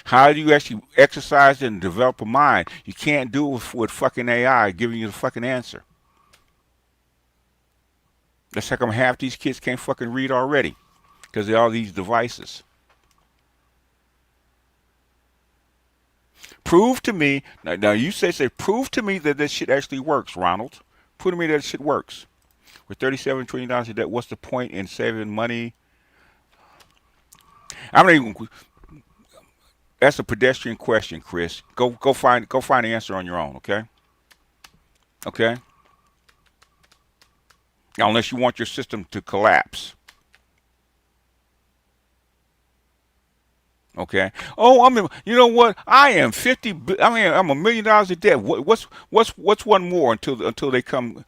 How do you actually exercise and develop a mind? You can't do it with fucking AI giving you the fucking answer. That's how come half these kids can't fucking read already. Because of all these devices. Prove to me, now you say, prove to me that this shit actually works, Ronald. Prove to me that this shit works. With $37 trillion in debt, what's the point in saving money? I'm not even. That's a pedestrian question, Chris. Go find the answer on your own, okay? Okay. Unless you want your system to collapse. Okay. Oh, you know what? I am 50. I'm $1 million in debt. What's one more until they come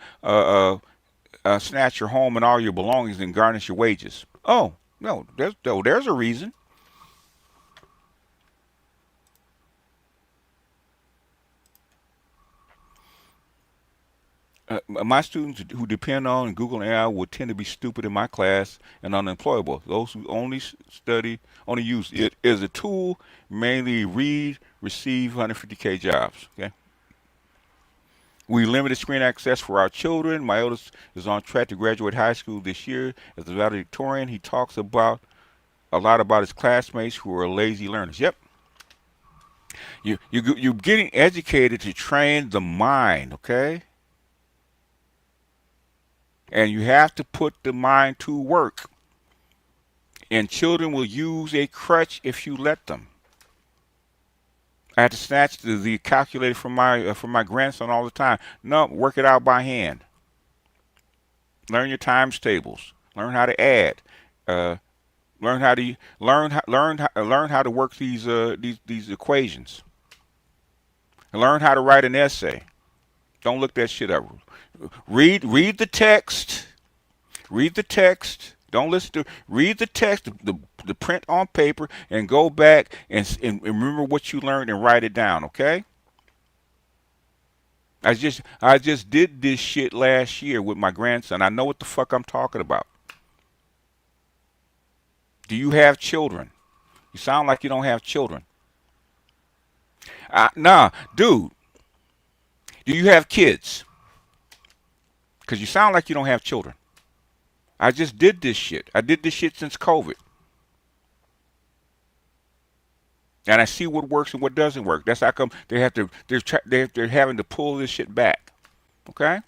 snatch your home and all your belongings and garnish your wages? Oh no, there's a reason. My students who depend on Google and AI will tend to be stupid in my class and unemployable. Those who only use it as a tool, mainly read, receive 150K jobs. Okay. We limited screen access for our children. My oldest is on track to graduate high school this year. As a valedictorian, he talks about a lot about his classmates who are lazy learners. Yep. You're getting educated to train the mind. Okay. And you have to put the mind to work. And children will use a crutch if you let them. I had to snatch the calculator from my grandson all the time. No, work it out by hand. Learn your times tables. Learn how to add. Uh, learn how to work these equations. Learn how to write an essay. Don't look that shit up. Read the text. Read the text. Don't listen to. Read the text, the print on paper, and go back and remember what you learned and write it down. Okay. I just did this shit last year with my grandson. I know what the fuck I'm talking about. Do you have children? You sound like you don't have children. Nah, dude. Do you have kids? Because you sound like you don't have children. I just did this shit. I did this shit since COVID. and I see what works and what doesn't work. That's how come they have to. They're having to pull this shit back. Okay.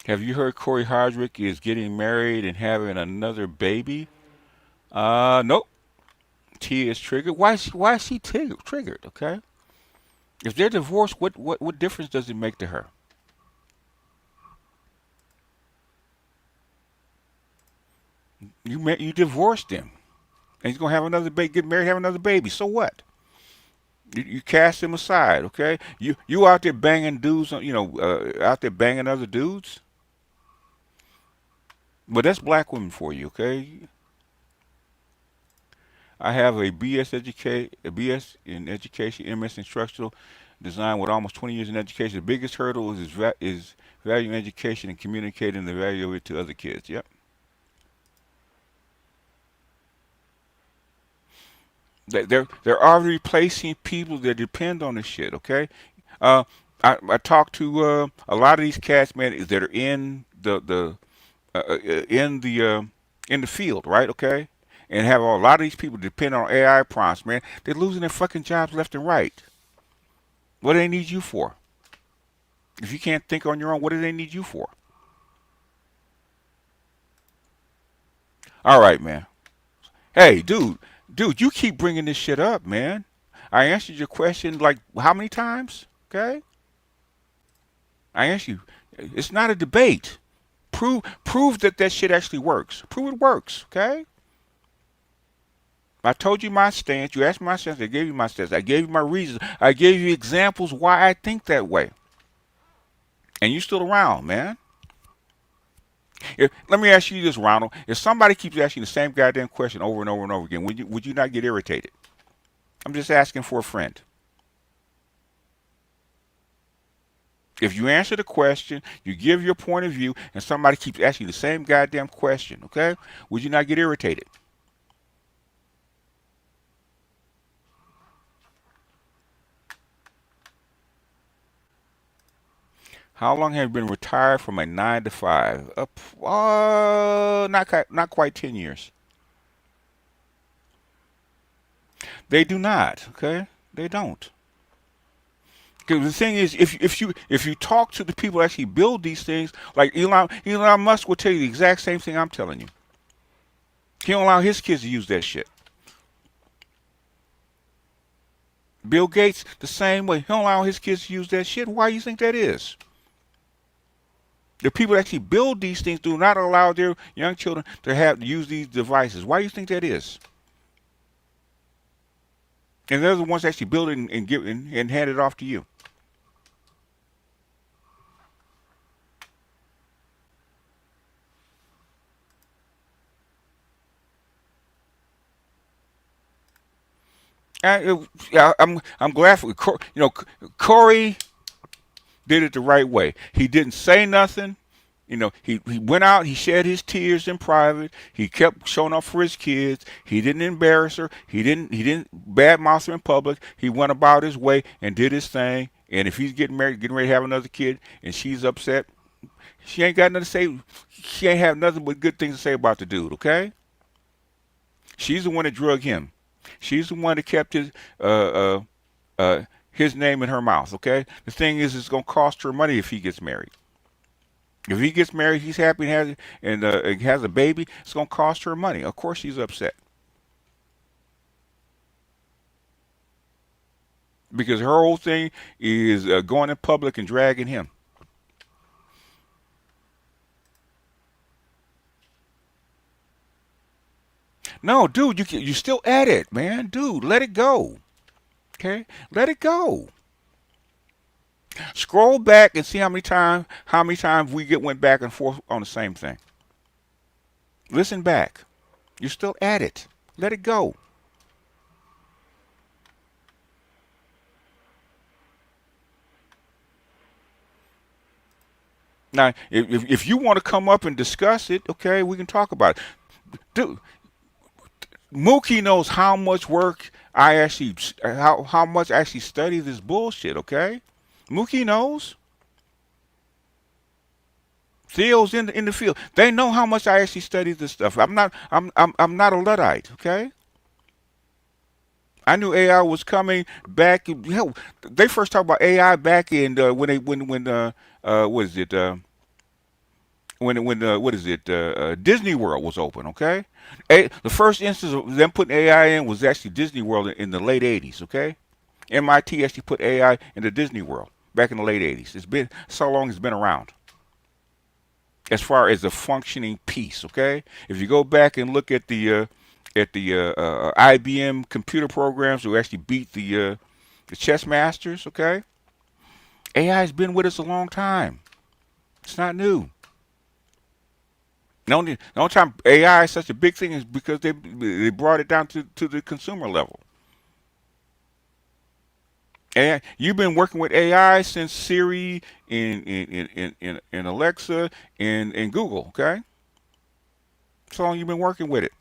Have you heard Corey Hardrick is getting married and having another baby? Nope. T is triggered. Why is she triggered? Okay. If they're divorced, what difference does it make to her? You divorced him, and he's gonna have another baby, get married, have another baby. So what? You cast him aside, okay? You out there banging dudes, out there banging other dudes. But that's black women for you, okay? I have a BS in education, MS instructional design with almost 20 years in education. The biggest hurdle is valuing education and communicating the value of it to other kids. Yep. They're already replacing people that depend on this shit. Okay. Uh, I talked to a lot of these cats, man, that are in the field, right? Okay, and have a lot of these people depend on AI prompts, man. They're losing their fucking jobs left and right. What do they need you for? If you can't think on your own, what do they need you for? All right, man. Hey, dude, you keep bringing this shit up, man. I answered your question like how many times? Okay, I asked you. It's not a debate. Prove that shit actually works. Prove it works. Okay. I told you my stance. You asked my stance. I gave you my stance. I gave you my reasons. I gave you examples why I think that way. And you still around, man. Let me ask you this, Ronald. If somebody keeps asking the same goddamn question over and over and over again, would you not get irritated? I'm just asking for a friend. If you answer the question, you give your point of view, and somebody keeps asking the same goddamn question, okay? Would you not get irritated? How long have you been retired from a 9 to 5? Not quite 10 years. They do not. Okay, they don't. Because the thing is, if you talk to the people that actually build these things, like Elon Musk will tell you the exact same thing I'm telling you. He don't allow his kids to use that shit. Bill Gates the same way. He don't allow his kids to use that shit. Why do you think that is? The people that actually build these things do not allow their young children to use these devices. Why do you think that is? And they're the ones that actually build it and give and hand it off to you. I'm glad for Corey did it the right way. He didn't say nothing. He went out, he shed his tears in private. He kept showing up for his kids. He didn't embarrass her. He didn't badmouth her in public. He went about his way and did his thing. And if he's getting married, getting ready to have another kid, and she's upset, she ain't got nothing to say. She ain't have nothing but good things to say about the dude, okay? She's the one that drug him. She's the one that kept his name in her mouth, okay? The thing is, it's gonna cost her money if he gets married. If he gets married, he's happy and has a baby. It's gonna cost her money. Of course, she's upset because her whole thing is going in public and dragging him. No, dude, you still at it, man. Dude, let it go. Okay, let it go. Scroll back and see how many times we went back and forth on the same thing. Listen back. You're still at it. Let it go. Now, if you want to come up and discuss it, okay, we can talk about it. Dude, Mookie knows how much work how much I actually study this bullshit, okay? Mookie knows. Theo's in the field. They know how much I actually study this stuff. I'm not a Luddite, okay? I knew AI was coming back. Hell, they first talked about AI back in when they when what is it when what is it Disney World was open. Okay, the first instance of them putting AI in was actually Disney World in the late '80s. Okay, MIT actually put AI into Disney World back in the late '80s. It's been so long. It's been around as far as a functioning piece. Okay, if you go back and look at the IBM computer programs who actually beat the chess masters. Okay, AI has been with us a long time. It's not new. The only time AI is such a big thing is because they brought it down to the consumer level. And you've been working with AI since Siri in Alexa in Google. Okay, so long you've been working with it.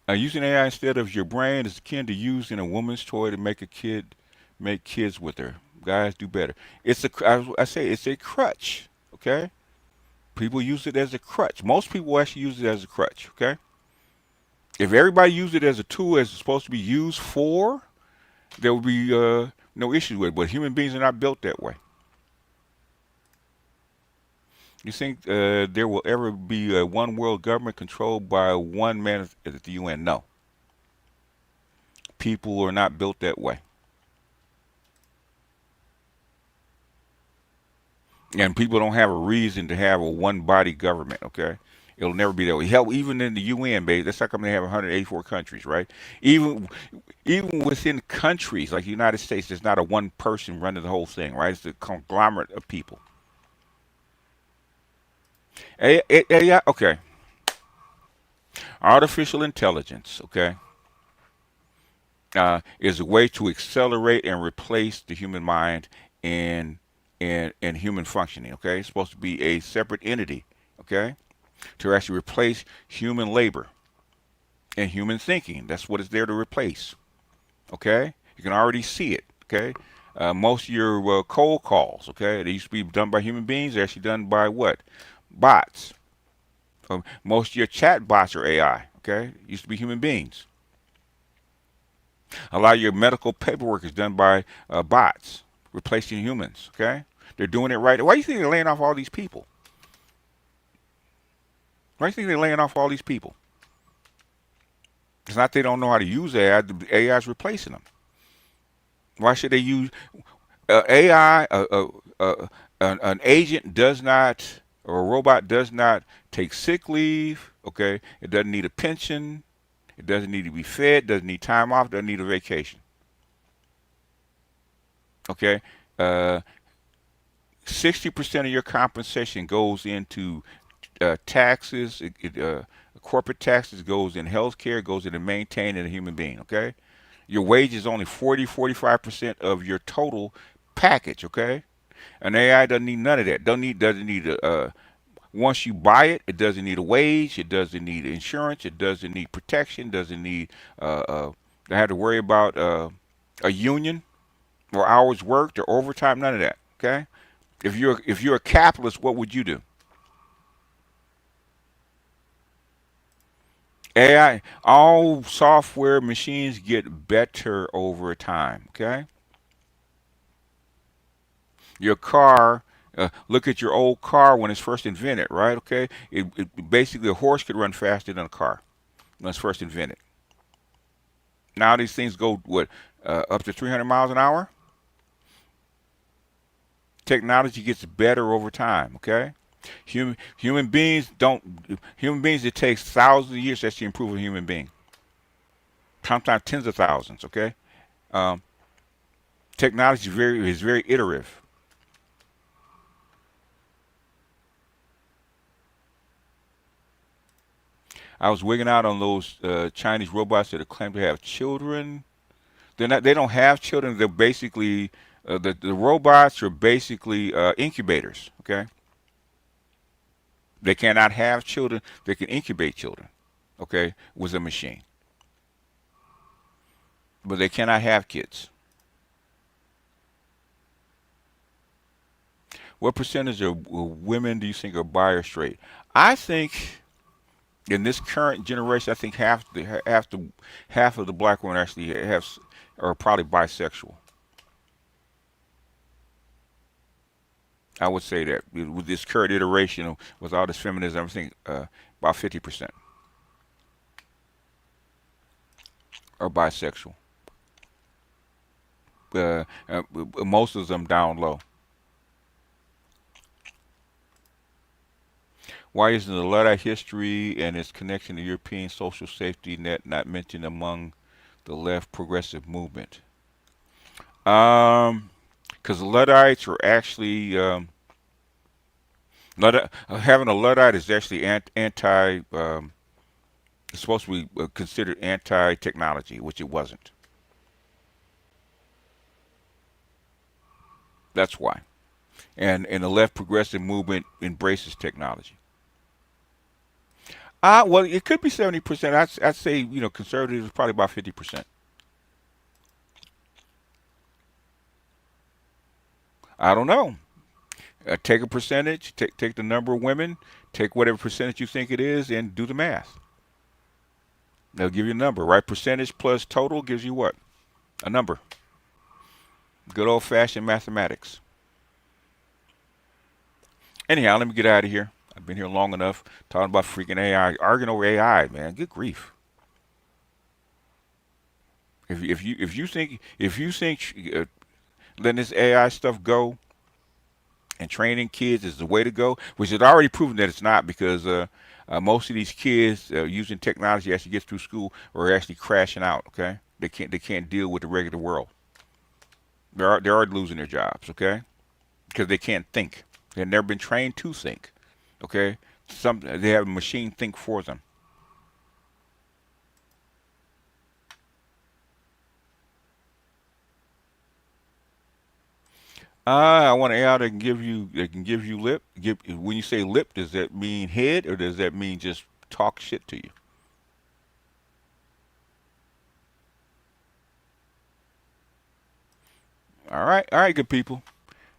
Using AI instead of your brain is akin to using a woman's toy to make kids with her. Guys do better. I say it's a crutch. Okay, people use it as a crutch. Most people actually use it as a crutch. Okay, if everybody used it as a tool as it's supposed to be used for, there would be no issue with it. But human beings are not built that way. You think there will ever be a one world government controlled by one man at the UN? No. People are not built that way. And people don't have a reason to have a one body government, okay? It'll never be that way. Hell, even in the UN, baby, that's how come they have 184 countries, right? Even even within countries like the United States, there's not a one person running the whole thing, right? It's a conglomerate of people. Yeah, okay. Artificial intelligence, okay, is a way to accelerate and replace the human mind in in human functioning. Okay, it's supposed to be a separate entity. Okay, to actually replace human labor and human thinking. That's what it's there to replace. Okay, you can already see it. Okay, most of your cold calls. Okay, they used to be done by human beings. They're actually done by what? Bots. Most of your chat bots are AI. Okay, used to be human beings. A lot of your medical paperwork is done by bots, replacing humans. Okay, they're doing it right. Why do you think they're laying off all these people? Why do you think they're laying off all these people? It's not they don't know how to use AI. The AI is replacing them. Why should they use AI? An agent does not, or a robot does not take sick leave. Okay, it doesn't need a pension. It doesn't need to be fed. Doesn't need time off. Doesn't need a vacation. Okay, uh, 60% of your compensation goes into taxes. Corporate taxes goes in healthcare. Goes into maintaining a human being. Okay, your wage is only 45% of your total package. Okay, an AI doesn't need none of that. Doesn't need once you buy it, it doesn't need a wage. It doesn't need insurance. It doesn't need protection. Doesn't need to have to worry about a union or hours worked or overtime. None of that. Okay. If you're a capitalist, what would you do? AI, all software machines get better over time. Okay. Your car. Look at your old car when it's first invented, right? Okay, basically a horse could run faster than a car when it's first invented. Now these things go what up to 300 miles an hour. Technology gets better over time. Okay, human beings don't human beings it takes thousands of years to actually improve a human being. Sometimes tens of thousands. Okay, um, technology is very iterative. I was wigging out on those Chinese robots that claim to have children. They're not. They don't have children. They're basically the robots are basically incubators. Okay, they cannot have children. They can incubate children. Okay, with a machine, but they cannot have kids. What percentage of women do you think are bi or straight? I think in this current generation, I think half of the black women actually are probably bisexual. I would say that with this current iteration, with all this feminism, I think about 50% are bisexual. Most of them down low. Why isn't the Luddite history and its connection to European social safety net not mentioned among the left progressive movement? Because the Luddites are actually having a Luddite is actually anti. It's supposed to be considered anti-technology, which it wasn't. That's why. And the left progressive movement embraces technology. Well, it could be 70%. I'd say conservatives is probably about 50%. I don't know. Take a percentage. Take the number of women. Take whatever percentage you think it is, and do the math. They'll give you a number, right? Percentage plus total gives you what? A number. Good old-fashioned mathematics. Anyhow, let me get out of here. I've been here long enough talking about freaking AI, arguing over AI, man. Good grief. If you think letting this AI stuff go and training kids is the way to go, which is already proven that it's not, because most of these kids using technology as they get through school are actually crashing out. Okay, they can't deal with the regular world. They are losing their jobs. Okay, because they can't think. They've never been trained to think. Okay, they have a machine think for them. I want an AI that can give you lip. When you say lip, does that mean head or does that mean just talk shit to you? All right, good people.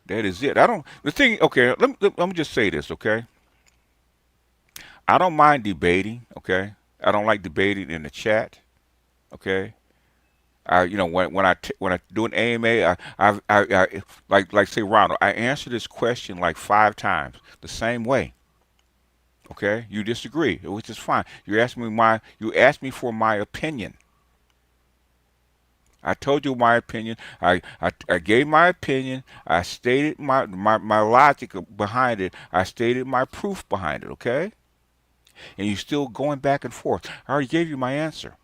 That is it. I don't. The thing. Okay, let me just say this. Okay, I don't mind debating. Okay, I don't like debating in the chat. Okay, when I do an AMA, I like say Ronald, I answer this question like 5 times the same way. Okay, you disagree, which is fine. You asked me for my opinion. I told you my opinion. I gave my opinion. I stated my logic behind it. I stated my proof behind it. Okay, and you still going back and forth. I already gave you my answer,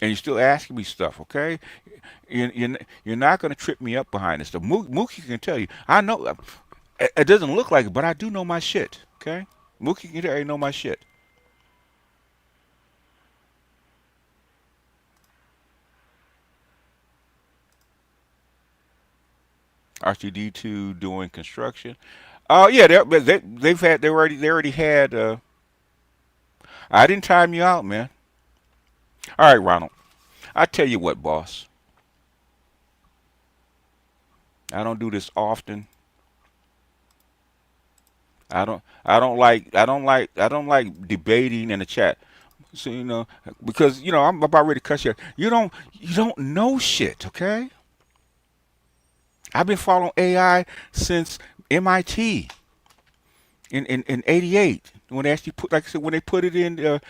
and you're still asking me stuff. Okay, you're not going to trip me up behind this stuff. Mookie can tell you. I know it doesn't look like it, but I do know my shit. Okay, Mookie can tell you I know my shit. RCD2 doing construction. Oh yeah, they already had. I didn't time you out, man. All right, Ronald. I tell you what, boss. I don't do this often. I don't like debating in the chat. So because I'm about ready to cut you. You don't know shit, okay? I've been following AI since MIT in '88 when they actually put, like I said, when they put it into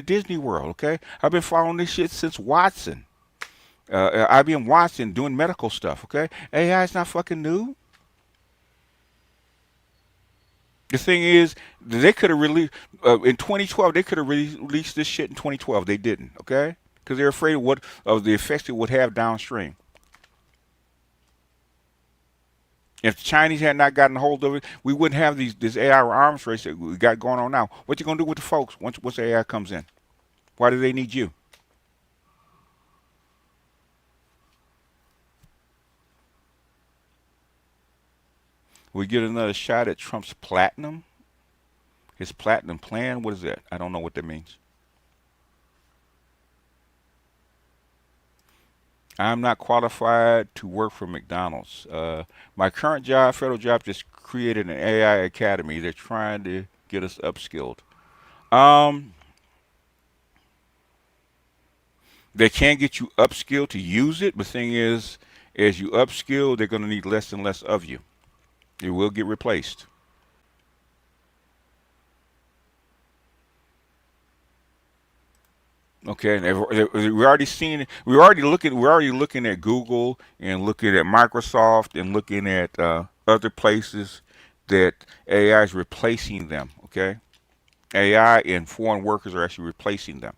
Disney World. Okay, I've been following this shit since Watson, IBM Watson, doing medical stuff. Okay, AI is not fucking new. The thing is, they could have released in 2012. They could have released this shit in 2012. They didn't. Okay, because they're afraid of the effects it would have downstream. If the Chinese had not gotten a hold of it, we wouldn't have this AI arms race that we got going on now. What you gonna do with the folks once AI comes in? Why do they need you? We get another shot at Trump's platinum. His platinum plan. What is that? I don't know what that means. I'm not qualified to work for McDonald's. My current job, federal job, just created an AI academy. They're trying to get us upskilled. Um, they can get you upskilled to use it. But the thing is, as you upskill, they're going to need less and less of you. You will get replaced. Okay, and we're already seeing. We're already looking at Google and looking at Microsoft and looking at other places that AI is replacing them. Okay, AI and foreign workers are actually replacing them.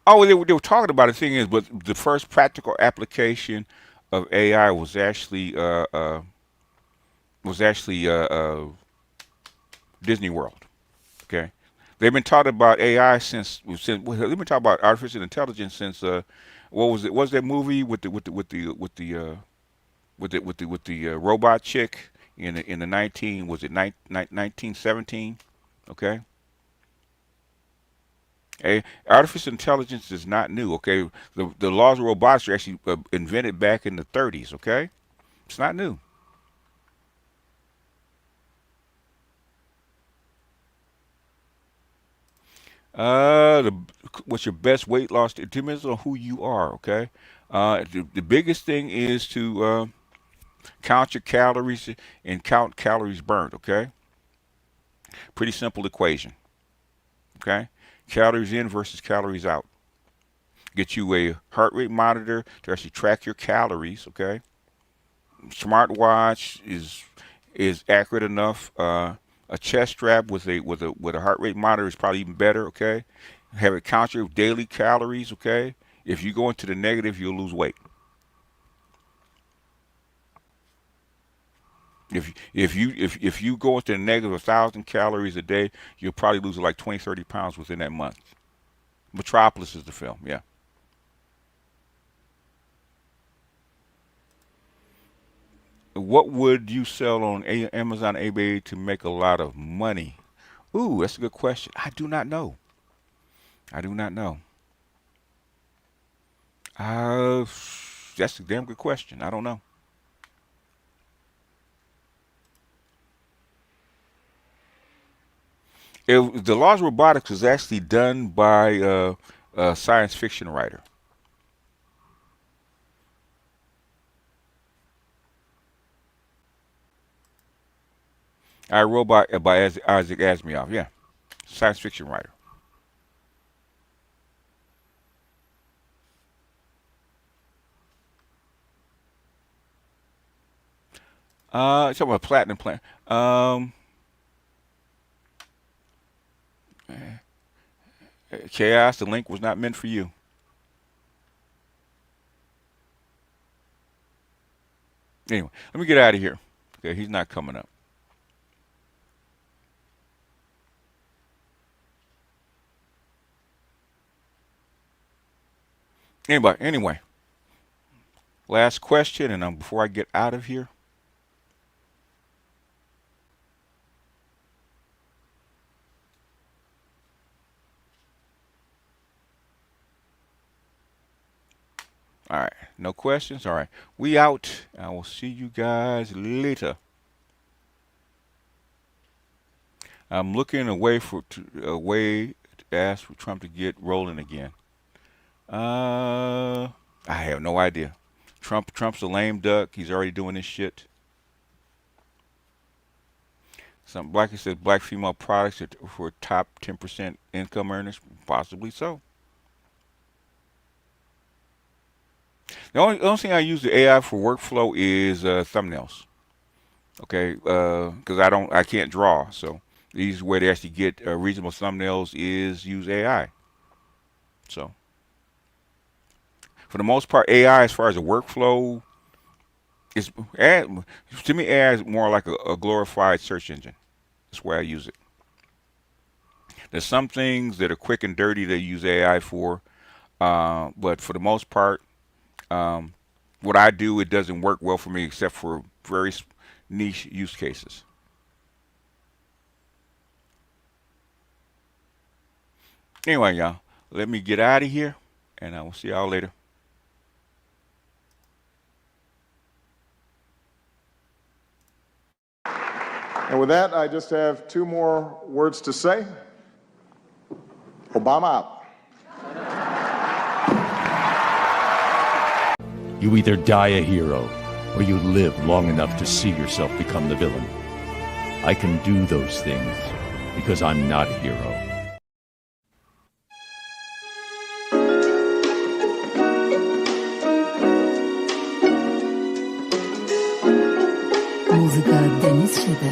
Oh, they were talking about it. The thing is, but the first practical application of AI was actually Disney World. Okay, they've been talking about AI since well, they've been talking about artificial intelligence since what was it? Was that movie with the robot chick in the 1917? Okay, artificial intelligence is not new. Okay, the laws of robotics are actually invented back in the 30s. Okay, it's not new. The what's your best weight loss? It depends on who you are. Okay, the biggest thing is to count your calories and count calories burned. Okay, pretty simple equation. Okay, calories in versus calories out. Get you a heart rate monitor to actually track your calories. Okay, smartwatch is accurate enough. A chest strap with a heart rate monitor is probably even better. Okay, have it count your daily calories. Okay, if you go into the negative, you'll lose weight. If you go into the negative 1,000 calories a day, you'll probably lose like 20, 30 pounds within that month. Metropolis is the film. Yeah. What would you sell on Amazon, eBay to make a lot of money? Ooh, that's a good question. I do not know. I do not know. Uh, that's a damn good question. I don't know. The laws of robotics was actually done by a science fiction writer. I Robot by Isaac Asimov. Yeah, science fiction writer. Talking about platinum plant. Chaos. The link was not meant for you. Anyway, let me get out of here. Okay, he's not coming up. Anyway, last question, and before I get out of here. All right, no questions. All right, we out. I will see you guys later. I'm looking a way to ask for Trump to get rolling again. I have no idea. Trump's a lame duck. He's already doing this shit. Some Blackie said black female products for top 10% income earners. Possibly so. The only thing I use the AI for workflow is thumbnails. Okay, because I can't draw. So the easiest way to actually get reasonable thumbnails is use AI. So for the most part, AI as far as the workflow is to me AI is more like a glorified search engine. That's why I use it. There's some things that are quick and dirty they use AI for, but for the most part, um, what I do it doesn't work well for me except for very niche use cases. Anyway, y'all, let me get out of here, and I will see y'all later.
And with that, I just have two more words to say. Obama out.
You either die a hero, or you live long enough to see yourself become the villain. I can do those things because I'm not a hero.
Музыка Денис Шеда.